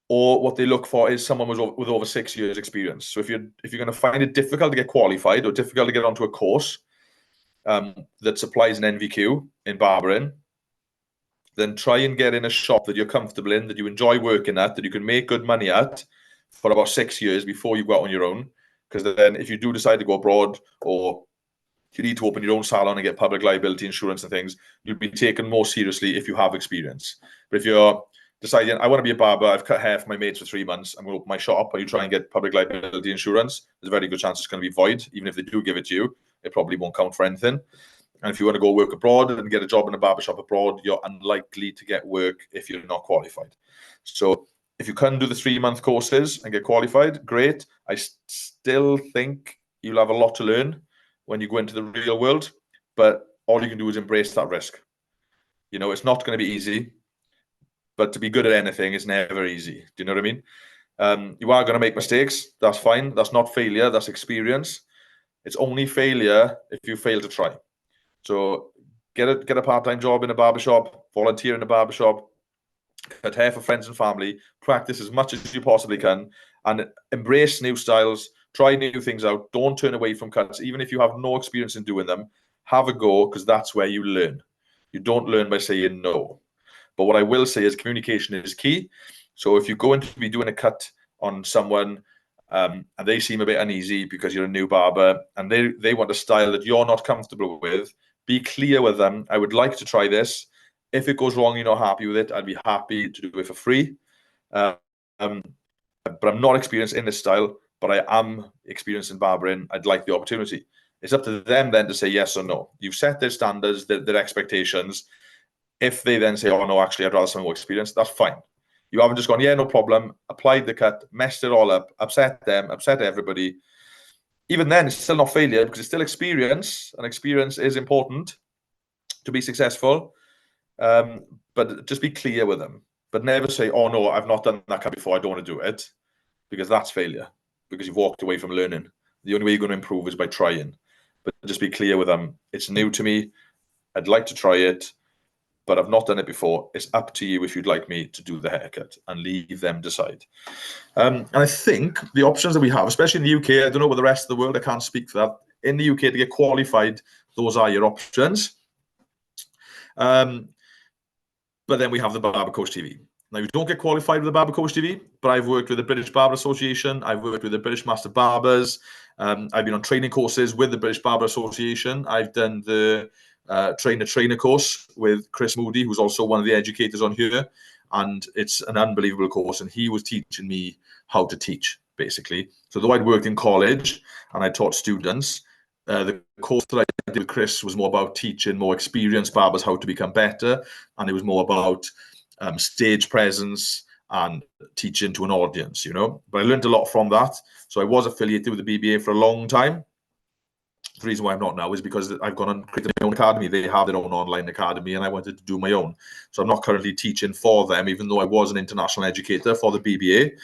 Or what they look for is someone with over 6 years experience. So if you're going to find it difficult to get qualified or difficult to get onto a course that supplies an NVQ in barbering, then try and get in a shop that you're comfortable in, that you enjoy working at, that you can make good money at for about 6 years before you go out on your own. Because then if you do decide to go abroad, or you need to open your own salon and get public liability insurance and things, you'll be taken more seriously if you have experience. But if you're deciding, I want to be a barber, I've cut hair for my mates for 3 months, I'm going to open my shop, and you try and get public liability insurance, there's a very good chance it's going to be void. Even if they do give it to you, it probably won't count for anything. And if you want to go work abroad and get a job in a barbershop abroad, you're unlikely to get work if you're not qualified. So if you can do the 3-month courses and get qualified, great. I still think you'll have a lot to learn when you go into the real world, but all you can do is embrace that risk. You know, it's not going to be easy, but to be good at anything is never easy. Do you know what I mean? You are going to make mistakes. That's fine. That's not failure. That's experience. It's only failure if you fail to try. So get a part-time job in a barbershop, volunteer in a barbershop, cut hair for friends and family, practice as much as you possibly can, and embrace new styles, try new things out. Don't turn away from cuts. Even if you have no experience in doing them, have a go, because that's where you learn. You don't learn by saying no. But what I will say is communication is key. So if you're going to be doing a cut on someone and they seem a bit uneasy because you're a new barber and they want a style that you're not comfortable with, be clear with them. I would like to try this. If it goes wrong, you're not happy with it, I'd be happy to do it for free. But I'm not experienced in this style, but I am experienced in barbering. I'd like the opportunity. It's up to them then to say yes or no. You've set their standards, their expectations. If they then say, oh, no, actually, I'd rather someone more experienced, that's fine. You haven't just gone, yeah, no problem, applied the cut, messed it all up, upset them, upset everybody. Even then, it's still not failure, because it's still experience, and experience is important to be successful. But just be clear with them. But never say, oh, no, I've not done that cut before, I don't want to do it, because that's failure, because you've walked away from learning. The only way you're going to improve is by trying. But just be clear with them. It's new to me. I'd like to try it. but I've not done it before. It's up to you if you'd like me to do the haircut, and leave them decide. And I think the options that we have, especially in the UK, I don't know about the rest of the world, I can't speak for that. In the UK, to get qualified, those are your options. But then we have the Barber Coach TV. Now, you don't get qualified with the Barber Coach TV, but I've worked with the British Barber Association. I've worked with the British Master Barbers. I've been on training courses with the British Barber Association. I've done the trainer course with Chris Moody, who's also one of the educators on here. And it's an unbelievable course. And he was teaching me how to teach, basically. So though I'd worked in college and I taught students, the course that I did with Chris was more about teaching more experienced barbers how to become better. And it was more about stage presence and teaching to an audience, you know. But I learned a lot from that. So I was affiliated with the BBA for a long time. The reason why I'm not now is because I've gone and created my own academy. They have their own online academy, and I wanted to do my own. So I'm not currently teaching for them, even though I was an international educator for the BBA.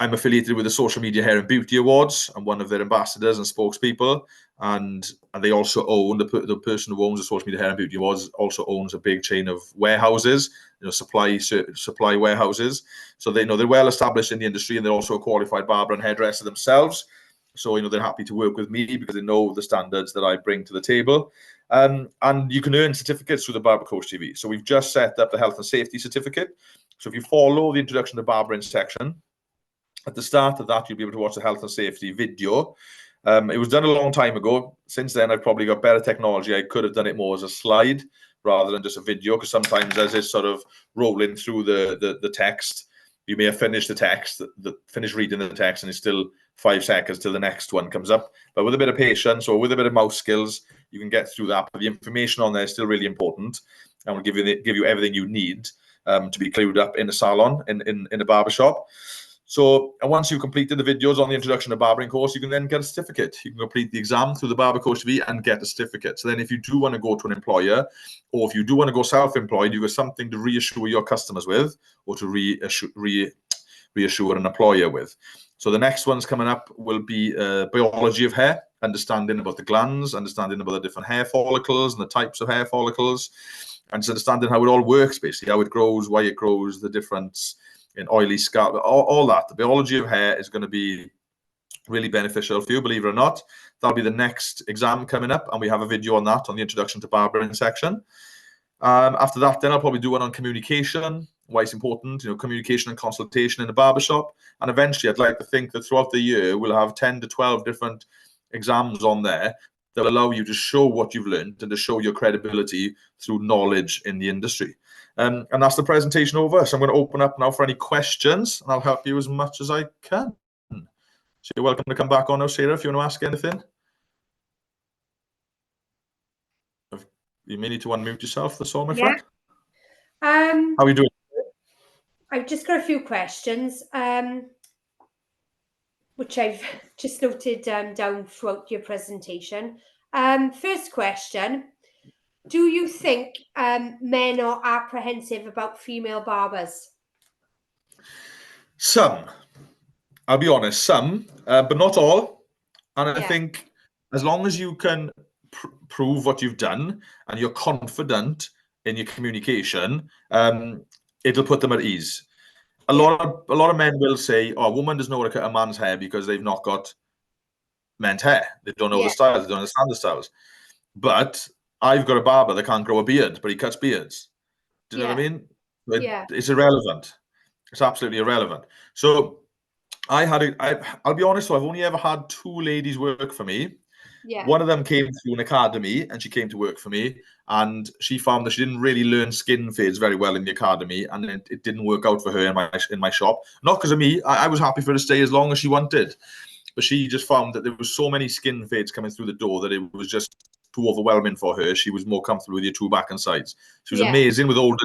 I'm affiliated with the Social Media Hair and Beauty Awards. I'm one of their ambassadors and spokespeople, and they also own, the person who owns the Social Media Hair and Beauty Awards also owns a big chain of warehouses, you know, supply warehouses. So they know they're well established in the industry, and they're also a qualified barber and hairdresser themselves. So, you know, they're happy to work with me because they know the standards that I bring to the table. And you can earn certificates through the Barber Coach TV. So we've just set up the health and safety certificate. So if you follow the introduction to barbering section, at the start of that, you'll be able to watch the health and safety video. It was done a long time ago. Since then, I've probably got better technology. I could have done it more as a slide rather than just a video, because sometimes as it's sort of rolling through the text, you may have finished the text, finished reading the text, and it's still 5 seconds till the next one comes up. But with a bit of patience or with a bit of mouse skills, you can get through that. But the information on there is still really important, and will give you everything you need to be clued up in a salon, in a barbershop. So, and once you've completed the videos on the introduction to barbering course, you can then get a certificate. You can complete the exam through the Barber Coach TV and get a certificate. So then if you do want to go to an employer, or if you do want to go self-employed, you've got something to reassure your customers with, or to reassure an employer with. So the next ones coming up will be biology of hair, understanding about the glands, understanding about the different hair follicles and the types of hair follicles, and just understanding how it all works, basically, how it grows, why it grows, the difference in oily scalp, all that. The biology of hair is going to be really beneficial for you, believe it or not. That'll be the next exam coming up, and we have a video on that on the introduction to barbering section. After that, then I'll probably do one on communication, why it's important, you know, communication and consultation in a barbershop. And eventually, I'd like to think that throughout the year, we'll have 10 to 12 different exams on there that will allow you to show what you've learned and to show your credibility through knowledge in the industry. And that's the presentation over. So I'm going to open up now for any questions, and I'll help you as much as I can. So you're welcome to come back on now, Sarah, if you want to ask anything. You may need to unmute yourself, that's all, my friend. How are you doing?
I've just got a few questions, which I've just noted down throughout your presentation. First question, do you think men are apprehensive about female barbers?
Some. I'll be honest, some, but not all. And I think as long as you can prove what you've done and you're confident in your communication, it'll put them at ease. A lot of men will say, "Oh, a woman doesn't know how to cut a man's hair because they've not got men's hair. They don't know the styles. They don't understand the styles." But I've got a barber that can't grow a beard, but he cuts beards. Do you know what I mean? It's irrelevant. It's absolutely irrelevant. So I'll be honest, so I've only ever had 2 ladies work for me. One of them came through an academy, and she came to work for me, and she found that she didn't really learn skin fades very well in the academy, and it didn't work out for her in my shop. Not because of me. I was happy for her to stay as long as she wanted, but she just found that there was so many skin fades coming through the door that it was just too overwhelming for her. She was more comfortable with your 2 back and sides. She was amazing with older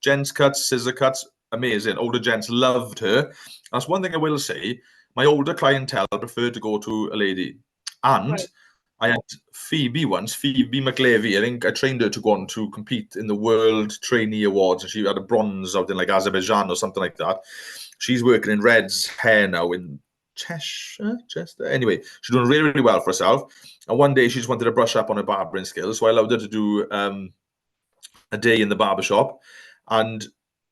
gents cuts, scissor cuts, amazing. Older gents loved her. That's one thing I will say. My older clientele preferred to go to a lady. And I had Phoebe McLevy. I think I trained her to go on to compete in the World Trainee Awards, and she had a bronze out in like Azerbaijan or something like that. She's working in Red's hair now in Chester. Anyway, she's doing really, really well for herself. And one day she just wanted to brush up on her barbering skills, so I allowed her to do a day in the barbershop, and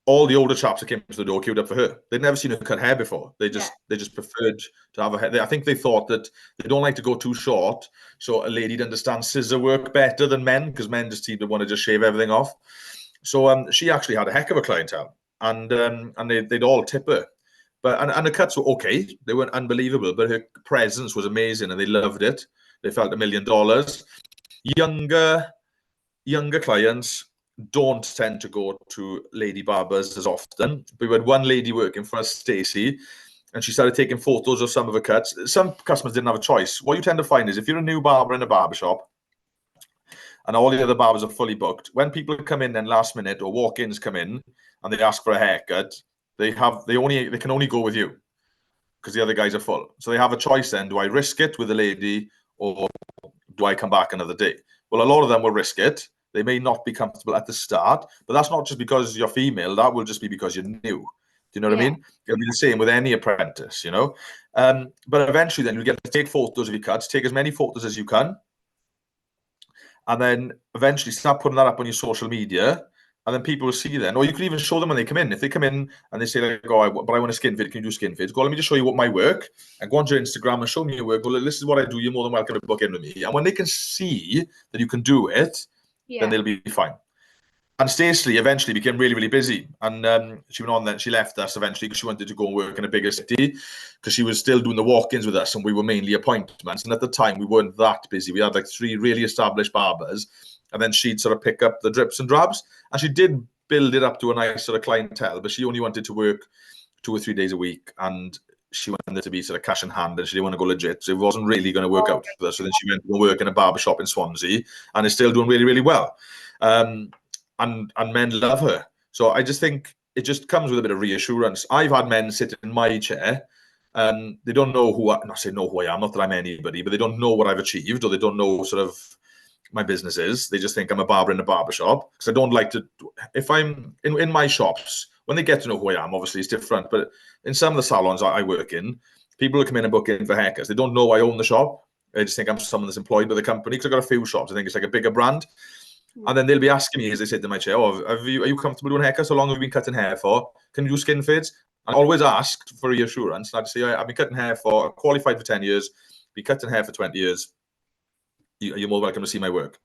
all the older chaps that came to the door queued up for her. They'd never seen her cut hair before. They just preferred to have a hair. I think they thought that they don't like to go too short, so a lady'd understand scissor work better than men, because men just seem to want to just shave everything off. So she actually had a heck of a clientele, and they'd all tip her. But and the cuts were okay. They weren't unbelievable, but her presence was amazing, and they loved it. They felt $1 million. Younger clients don't tend to go to lady barbers as often. We had one lady working for us, Stacey, and she started taking photos of some of her cuts. Some customers didn't have a choice. What you tend to find is if you're a new barber in a barbershop and all the other barbers are fully booked, when people come in then last minute or walk-ins come in and they ask for a haircut, they can only go with you because the other guys are full. So they have a choice then. Do I risk it with the lady, or do I come back another day? Well, a lot of them will risk it. They may not be comfortable at the start, but that's not just because you're female. That will just be because you're new. Do you know what I mean? It'll be the same with any apprentice, you know? But eventually then you'll get to take photos of your cuts, take as many photos as you can, and then eventually start putting that up on your social media, and then people will see then. Or you can even show them when they come in. If they come in and they say, like, oh, but I want a skin fit, can you do skin fits? Go, let me just show you what my work, and go onto your Instagram and show me your work. Go, this is what I do. You're more than welcome to book in with me. And when they can see that you can do it, then they'll be fine. And Stacey eventually became really, really busy. And she went on then, she left us eventually because she wanted to go and work in a bigger city, because she was still doing the walk-ins with us and we were mainly appointments. And at the time, we weren't that busy. We had like 3 really established barbers, and then she'd sort of pick up the drips and drabs. And she did build it up to a nice sort of clientele, but she only wanted to work 2 or 3 days a week. And she wanted to be sort of cash in hand, and she didn't want to go legit. So it wasn't really going to work out for her. So then she went to work in a barbershop in Swansea and is still doing really, really well. And men love her. So I just think it just comes with a bit of reassurance. I've had men sit in my chair, they don't know who I am, not that I'm anybody, but they don't know what I've achieved, or they don't know sort of my business is. They just think I'm a barber in a barbershop, because I don't like to, if I'm in my shops, when they get to know who I am, obviously it's different, but in some of the salons I work in, people who come in and book in for haircuts, they don't know I own the shop. They just think I'm someone that's employed by the company, because I've got a few shops. I think it's like a bigger brand. And then they'll be asking me as they sit in my chair, oh, are you comfortable doing haircuts? How long have you been cutting hair for? Can you do skin fades? And I always ask for reassurance. And I'd say, I've been cutting hair for, qualified for 10 years, been cutting hair for 20 years. You're more welcome to see my work.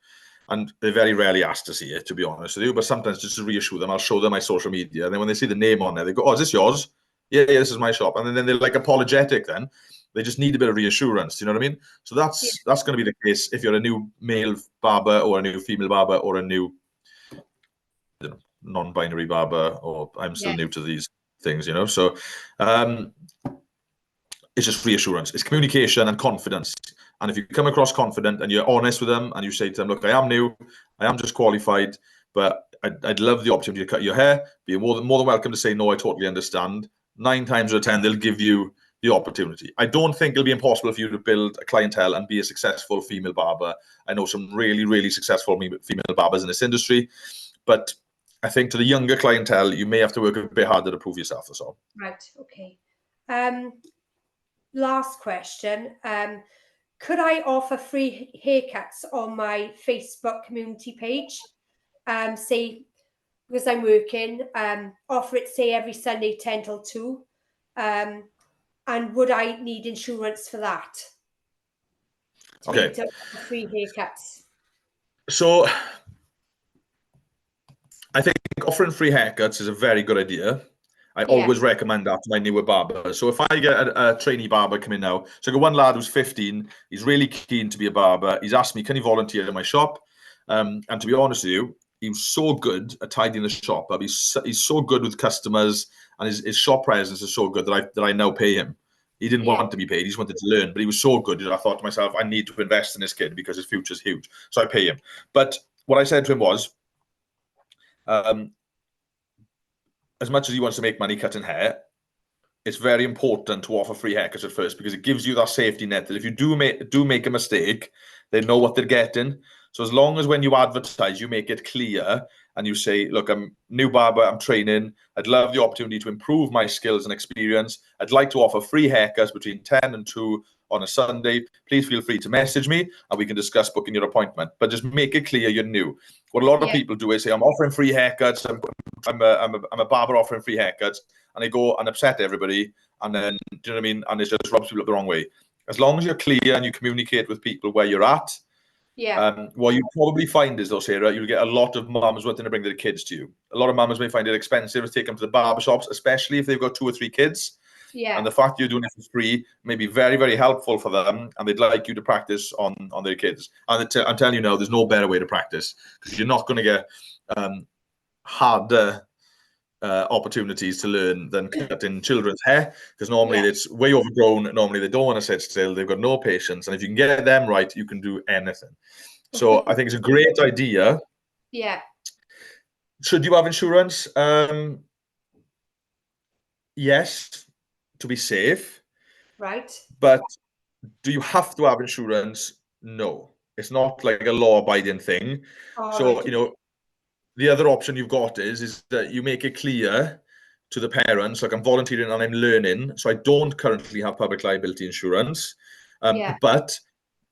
And they very rarely ask to see it, to be honest with you. But sometimes just to reassure them, I'll show them my social media. And then when they see the name on there, they go, oh, is this yours? Yeah, this is my shop. And then they're like apologetic then. They just need a bit of reassurance. Do you know what I mean? So that's going to be the case if you're a new male barber, or a new female barber, or a new non-binary barber, or I'm still new to these things, you know. So it's just reassurance. It's communication and confidence. And if you come across confident and you're honest with them, and you say to them, look, I am new, I am just qualified, but I'd love the opportunity to cut your hair, but you're more than welcome to say, no, I totally understand. 9 times out of 10, they'll give you the opportunity. I don't think it'll be impossible for you to build a clientele and be a successful female barber. I know some really, really successful female barbers in this industry, but I think to the younger clientele, you may have to work a bit harder to prove yourself, that's all.
Right, okay. Last question. Could I offer free haircuts on my Facebook community page? Say, because I'm working, offer it, say, every Sunday 10 till 2. And would I need insurance for that?
Okay.
Free haircuts.
So I think offering free haircuts is a very good idea. I always recommend that to my newer barbers. So if I get a trainee barber coming now, so I got one lad who's 15, he's really keen to be a barber. He's asked me, can he volunteer in my shop? And to be honest with you, he was so good at tidying the shop up. He's so good with customers, and his shop presence is so good that I now pay him. He didn't want to be paid. He just wanted to learn, but he was so good. I thought to myself, I need to invest in this kid because his future is huge. So I pay him. But what I said to him was, as much as he wants to make money cutting hair, it's very important to offer free haircuts at first, because it gives you that safety net that if you do make a mistake, they know what they're getting. So as long as when you advertise, you make it clear and you say, look, I'm new barber, I'm training, I'd love the opportunity to improve my skills and experience. I'd like to offer free haircuts between 10 and 2 on a Sunday, please feel free to message me and we can discuss booking your appointment. But just make it clear you're new. What a lot of people do is say, I'm offering free haircuts. I'm a barber offering free haircuts. And they go and upset everybody. And then, do you know what I mean? And it just rubs people up the wrong way. As long as you're clear and you communicate with people where you're at, what you probably find is, though, Sarah, you'll get a lot of mums wanting to bring their kids to you. A lot of mums may find it expensive to take them to the barber shops, especially if they've got 2 or 3 kids. And the fact you're doing it for free may be very, very helpful for them, and they'd like you to practice on their kids. And I'm telling you now, there's no better way to practice, because you're not going to get harder opportunities to learn than cutting children's hair, because normally it's way overgrown. Normally they don't want to sit still. They've got no patience. And if you can get them right, you can do anything. So I think it's a great idea. Should you have insurance? Yes, to be safe.
Right.
But do you have to have insurance? No. It's not like a law-abiding thing. So, you know, the other option you've got is that you make it clear to the parents, like, I'm volunteering and I'm learning, so I don't currently have public liability insurance. But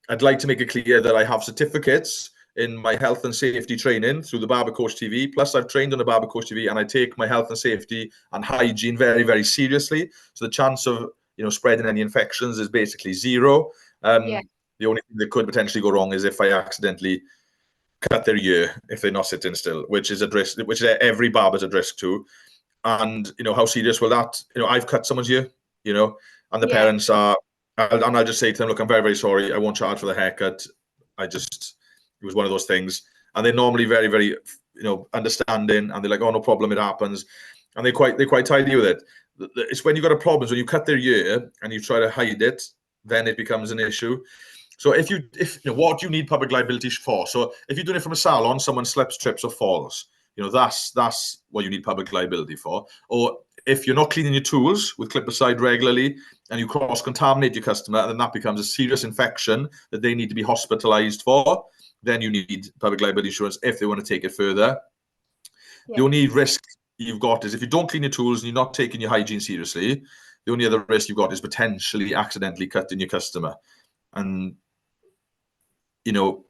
I'd like to make it clear that I have certificates in my health and safety training through the Barber Coach TV. Plus, I've trained on the Barber Coach TV, and I take my health and safety and hygiene very, very seriously. So the chance of, you know, spreading any infections is basically zero. The only thing that could potentially go wrong is if I accidentally cut their ear if they're not sitting still, which is a risk, which every barber's at risk to. And, you know, how serious will that, you know, I've cut someone's ear, you know, and the parents are, and I'll just say to them, look, I'm very, very sorry. I won't charge for the haircut. It was one of those things. And they're normally very, very, you know, understanding, and they're like, oh, no problem, it happens. And they're quite tidy with it. It's when you've got a problem, when you cut their ear and you try to hide it, then it becomes an issue. So if you know, what do you need public liability for? So if you're doing it from a salon, someone slips, trips, or falls, you know, that's what you need public liability for. Or if you're not cleaning your tools with clip-aside regularly and you cross-contaminate your customer, and then that becomes a serious infection that they need to be hospitalized for, then you need public liability insurance if they want to take it further. The only risk you've got is if you don't clean your tools and you're not taking your hygiene seriously, the only other risk you've got is potentially accidentally cutting your customer. And, you know,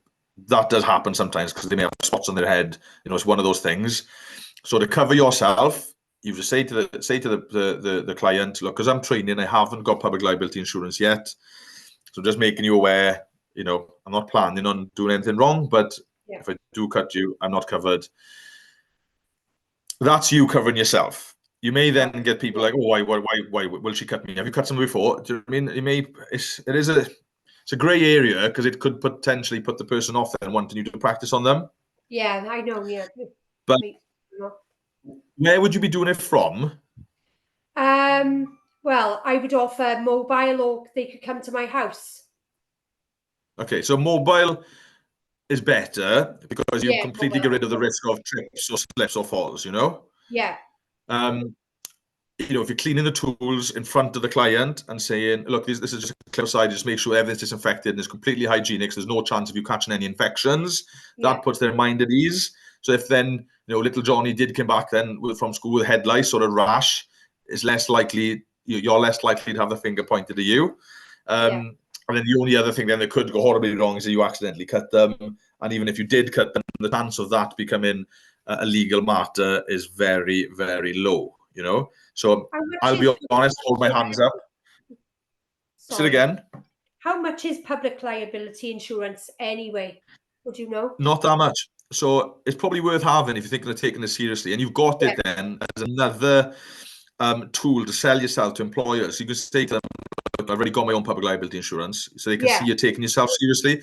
that does happen sometimes because they may have spots on their head. You know, it's one of those things. So to cover yourself, you just say to the client, look, because I'm training, I haven't got public liability insurance yet. So just making you aware, you know, I'm not planning on doing anything wrong, but if I do cut you, I'm not covered. That's you covering yourself. You may then get people like, oh, why will she cut me? Have you cut someone before? Do you know what I mean? It's a grey area, because it could potentially put the person off and wanting you to practice on them.
Yeah, I know. Yeah.
But where would you be doing it from?
Well, I would offer mobile, or they could come to my house. Okay,
so mobile is better because you completely get rid of the risk of trips or slips or falls, you know?
Yeah.
You know, if you're cleaning the tools in front of the client and saying, look, this is just a clear side, just make sure everything's disinfected and it's completely hygienic, so there's no chance of you catching any infections, that puts their mind at ease. So if then, you know, little Johnny did come back then from school with head lice or a rash, it's less likely, you're less likely to have the finger pointed at you. And then the only other thing then that could go horribly wrong is that you accidentally cut them. And even if you did cut them, the chance of that becoming a legal matter is very, very low, you know? So I'll be honest, hold my hands up. Say it again.
How much is public liability insurance anyway? Would you know?
Not that much. So it's probably worth having if you're thinking of taking this seriously. And you've got it then as another tool to sell yourself to employers. You can say to them, I've already got my own public liability insurance, so they can see you're taking yourself seriously.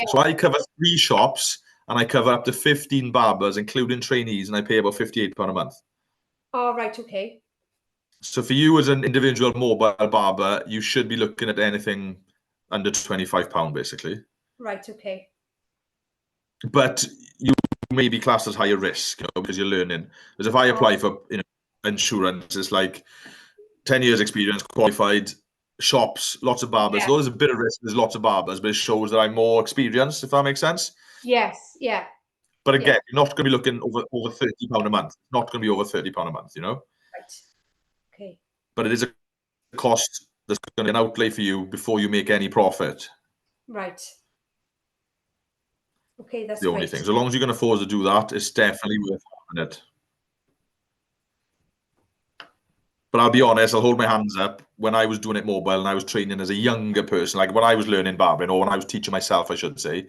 So I cover 3 shops and I cover up to 15 barbers, including trainees, and I pay about £58 a month.
Oh, right, okay.
So for you as an individual mobile barber, you should be looking at anything under £25, basically.
Right, okay.
But you may be classed as higher risk, you know, because you're learning. Because if I apply for, you know, insurance, it's like 10 years experience, qualified, shops, lots of barbers. Though there's a bit of risk, there's lots of barbers, but it shows that I'm more experienced, if that makes sense.
Yes, yeah.
But again, you're not going to be looking over £30 a month. Not going to be over £30 a month, you know?
Right. Okay.
But it is a cost that's going to be an outlay for you before you make any profit.
Right. Okay, that's
The only thing. So long as you can afford to do that, it's definitely worth having it. But I'll be honest, I'll hold my hands up. When I was doing it mobile and I was training as a younger person, like when I was learning barbering, or when I was teaching myself, I should say,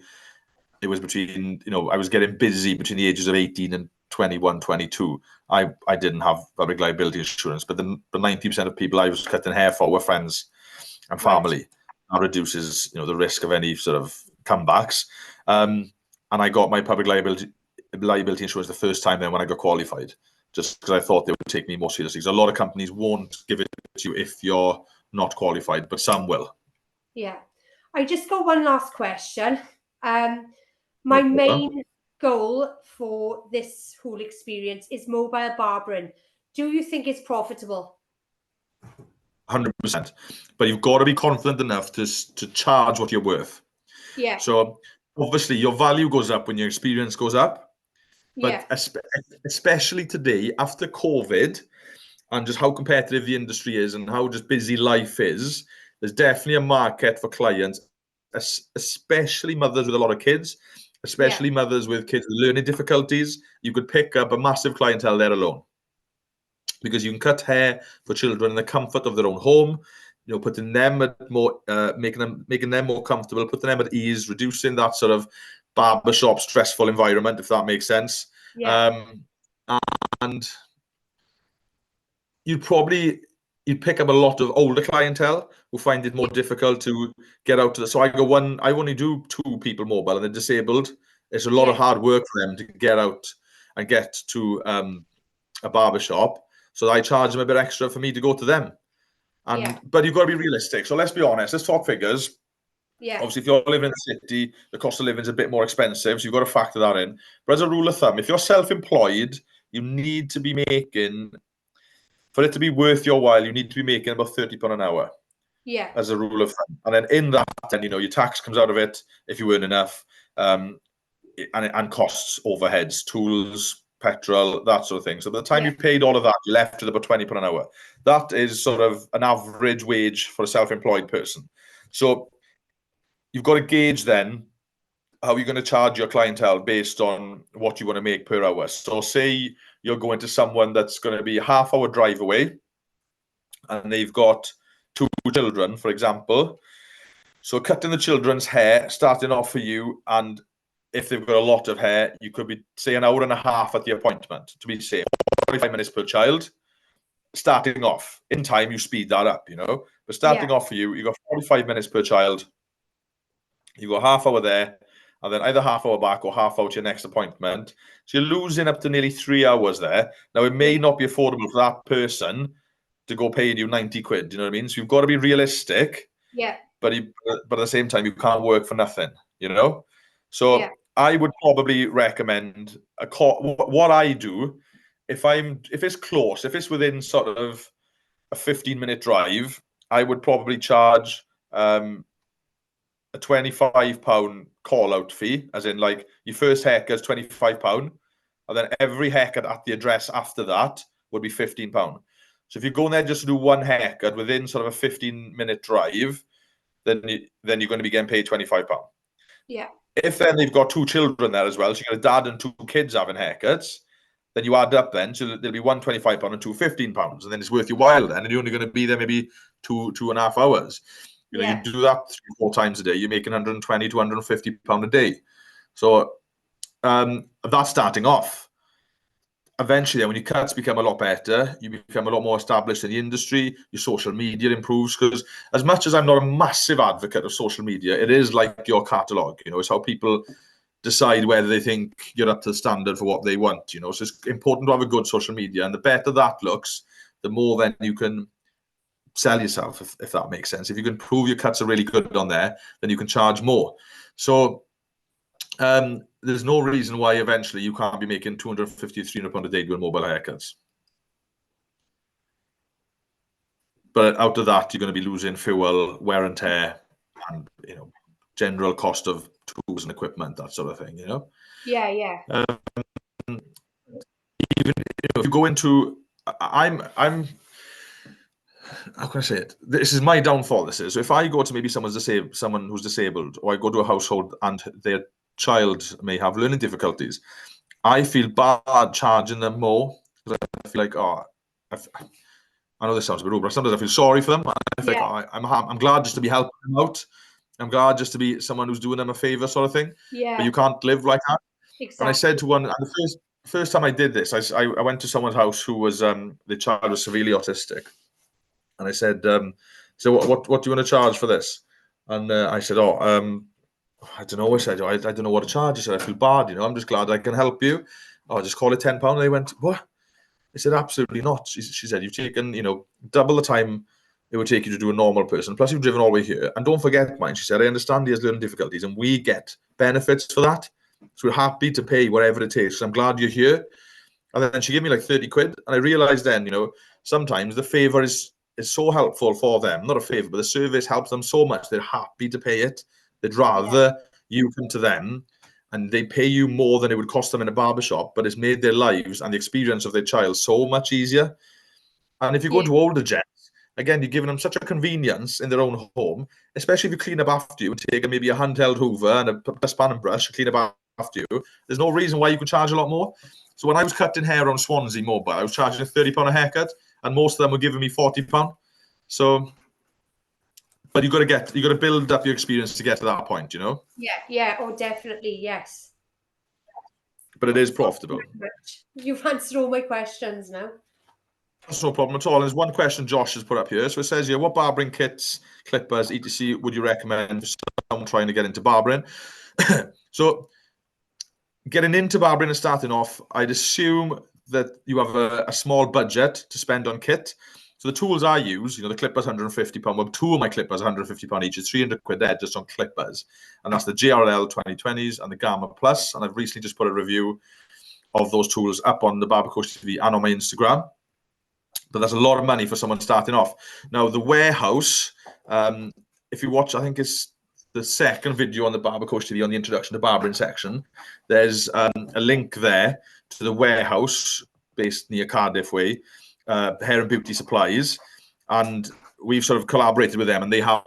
it was between, I was getting busy between the ages of 18 and 21, 22. I didn't have public liability insurance, but the 90% of people I was cutting hair for were friends and family. Right. That reduces, the risk of any sort of comebacks. And I got my public liability insurance the first time then when I got qualified, just because I thought they would take me more seriously. Because a lot of companies won't give it to you if you're not qualified, but some will.
Yeah. I just got one last question. My main goal for this whole experience is mobile barbering. Do you think it's profitable?
100%. But you've got to be confident enough to charge what you're worth.
Yeah.
So obviously your value goes up when your experience goes up. But especially today, after COVID, and just how competitive the industry is and how just busy life is, there's definitely a market for clients, especially mothers with a lot of kids, especially mothers with kids with learning difficulties. You could pick up a massive clientele there alone, because you can cut hair for children in the comfort of their own home, putting them at more, making them more comfortable, putting them at ease, reducing that sort of barbershop stressful environment, if that makes sense. And you'd pick up a lot of older clientele who find it more difficult to get out to the. So I only do 2 people mobile, and they're disabled. It's a lot of hard work for them to get out and get to a barbershop. So I charge them a bit extra for me to go to them. But you've got to be realistic. So let's be honest. Let's talk figures. Obviously, if you're living in the city, the cost of living is a bit more expensive, so you've got to factor that in. But as a rule of thumb, if you're self-employed, you need to be making, for it to be worth your while, you need to be making about £30 an hour. As a rule of thumb. And then in that, then your tax comes out of it if you earn enough, and costs, overheads, tools, petrol, that sort of thing. So by the time you've paid all of that, you're left with about £20 an hour. That is sort of an average wage for a self-employed person. So you've got to gauge then how you're going to charge your clientele based on what you want to make per hour. So say you're going to someone that's going to be a half-hour drive away, and they've got 2 children, for example. So cutting the children's hair, starting off for you, and if they've got a lot of hair, you could be, say, an hour and a half at the appointment to be safe. 45 minutes per child. Starting off. In time, you speed that up, But starting off for you, you've got 45 minutes per child. You've got half hour there, and then either half hour back or half hour to your next appointment. So you're losing up to nearly 3 hours there. Now, it may not be affordable for that person to go paying you 90 quid, you know what I mean? So you've got to be realistic. But at the same time, you can't work for nothing, So I would probably recommend what I do if it's close, if it's within sort of a 15-minute drive, I would probably charge a £25 call-out fee, as in like your first haircut is £25, and then every haircut at the address after that would be £15. So if you're going there just to do one haircut within sort of a 15-minute drive, then you're going to be getting paid £25. If then they've got 2 children there as well, so you've got a dad and 2 kids having haircuts, then you add up then, so there'll be one £25 and 2 £15, and then it's worth your while then, and you're only going to be there maybe 2.5 hours. You do that 3-4 times a day, you're making £120 to £150 a day. So that's starting off. Eventually, then, when your cuts become a lot better, you become a lot more established in the industry, your social media improves, because as much as I'm not a massive advocate of social media, it is like your catalogue, it's how people decide whether they think you're up to the standard for what they want, So it's important to have a good social media, and the better that looks, the more then you can sell yourself, if that makes sense. If you can prove your cuts are really good on there, then you can charge more. So there's no reason why eventually you can't be making £250 to £300 a day doing mobile haircuts. But out of that, you're going to be losing fuel, wear and tear, and general cost of tools and equipment, that sort of thing. Even if you go into, how can I say it? This is my downfall. This is, so if I go to maybe someone who's disabled, or I go to a household and their child may have learning difficulties, I feel bad charging them more. I feel like, oh, I know this sounds a bit rude, but sometimes I feel sorry for them. I feel like, oh, I'm glad just to be helping them out. I'm glad just to be someone who's doing them a favor, sort of thing.
Yeah.
But you can't live like that.
Exactly.
And I said to one, and the first time I did this, I went to someone's house who was the child was severely autistic, and I said, so what do you want to charge for this? And I said, oh, I don't know. I said, I don't know what to charge. I said, I feel bad, I'm just glad I can help you. I'll just call it £10. And they went, what? I said, absolutely not. She said, you've taken, double the time it would take you to do a normal person. Plus, you've driven all the way here. And don't forget, mine, she said, I understand he has learning difficulties and we get benefits for that. So we're happy to pay whatever it takes. So I'm glad you're here. And then she gave me like 30 quid. And I realized then, sometimes the favor is so helpful for them. Not a favor, but the service helps them so much. They're happy to pay it. They'd rather you come to them and they pay you more than it would cost them in a barbershop, but it's made their lives and the experience of their child so much easier. And if you go into older gents, again, you're giving them such a convenience in their own home, especially if you clean up after you and take maybe a handheld hoover and a span and brush to clean up after you. There's no reason why you can charge a lot more. So when I was cutting hair on Swansea Mobile, I was charging £30 a haircut, and most of them were giving me £40. So, but you got to build up your experience to get to that point,
Yeah. Oh, definitely, yes.
But it is profitable.
You've answered all my questions now.
That's no problem at all. And there's one question Josh has put up here. So it says here, what barbering kits, clippers, etc. would you recommend for someone trying to get into barbering? So getting into barbering and starting off, I'd assume that you have a small budget to spend on kit. So the tools I use, the clippers, £150. Well, two of my clippers are £150 each. It's 300 quid there just on clippers. And that's the GRL 2020s and the Gamma Plus. And I've recently just put a review of those tools up on the Barber Coach TV and on my Instagram. But that's a lot of money for someone starting off. Now, the warehouse, if you watch, I think it's the second video on the Barber Coach TV on the introduction to barbering section, there's a link there to the warehouse based near Cardiff Way, Hair and Beauty Supplies. And we've sort of collaborated with them, and they have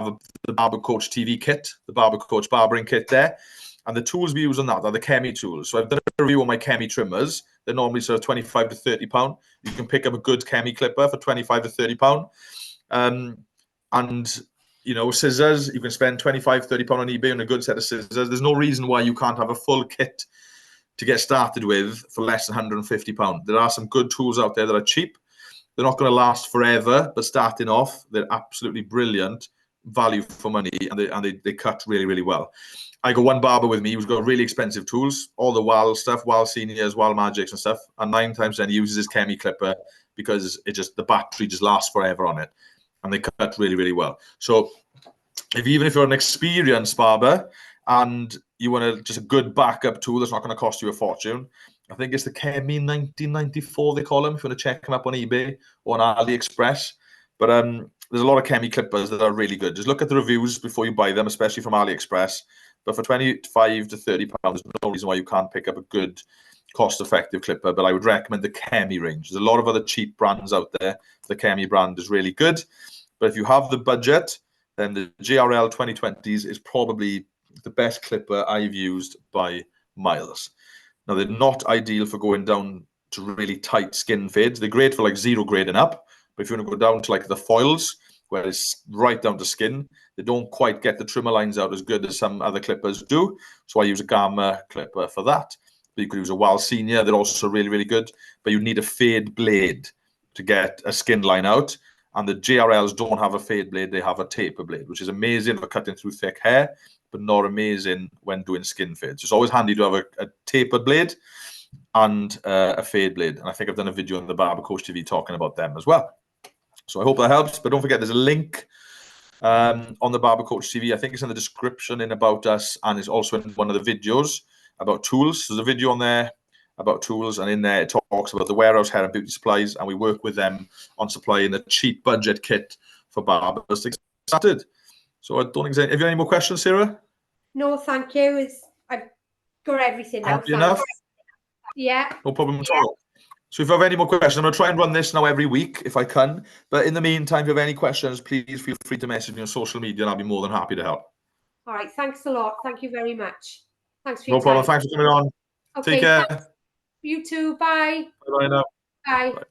the Barber Coach TV kit, the Barber Coach barbering kit there. And the tools we use on that are the Chemi tools. So I've done a review on my Chemi trimmers. They're normally sort of £25 to £30. You can pick up a good Chemi clipper for £25 to £30. And, scissors, you can spend £25, £30 on eBay on a good set of scissors. There's no reason why you can't have a full kit to get started with for less than £150. There are some good tools out there that are cheap. They're not going to last forever, but starting off, they're absolutely brilliant value for money, and they cut really, really well. I got one barber with me who's got really expensive tools, all the WAL stuff, WAL Seniors, WAL Magics and stuff, and 9 times 10 he uses his Chemi clipper because the battery just lasts forever on it, and they cut really, really well. So even if you're an experienced barber and you want just a good backup tool that's not going to cost you a fortune, I think it's the Chemi 1994 they call them, if you want to check them up on eBay or on AliExpress. But there's a lot of Chemi clippers that are really good. Just look at the reviews before you buy them, especially from AliExpress. But for £25 to £30, there's no reason why you can't pick up a good, cost-effective clipper. But I would recommend the Chemi range. There's a lot of other cheap brands out there. The Chemi brand is really good. But if you have the budget, then the GRL 2020s is probably the best clipper I've used by miles. Now, they're not ideal for going down to really tight skin fades. They're great for like 0 grade and up. But if you want to go down to like the foils, where it's right down to skin, they don't quite get the trimmer lines out as good as some other clippers do. So I use a Gamma clipper for that. But you could use a WAL Senior. They're also really, really good. But you need a fade blade to get a skin line out. And the GRLs don't have a fade blade. They have a taper blade, which is amazing for cutting through thick hair, but not amazing when doing skin fades. It's always handy to have a tapered blade and a fade blade. And I think I've done a video on the Barber Coach TV talking about them as well. So I hope that helps. But don't forget, there's a link on the Barber Coach TV. I think it's in the description in About Us, and it's also in one of the videos about tools. So there's a video on there about tools, and in there it talks about the warehouse hair and beauty supplies, and we work with them on supplying a cheap budget kit for barbers to get started. So I don't think have you any more questions, Sarah?
No, thank you. I've got everything now.
Happy enough?
Yeah.
No problem at all. So if you have any more questions, I'm going to try and run this now every week if I can. But in the meantime, if you have any questions, please feel free to message me on social media and I'll be more than happy to help.
All right. Thanks a lot. Thank you very much. Thanks for
No
your
problem.
time.
Thanks for coming on.
Okay.
Take care.
Thanks. You too. Bye.
Bye now.
Bye.
Bye.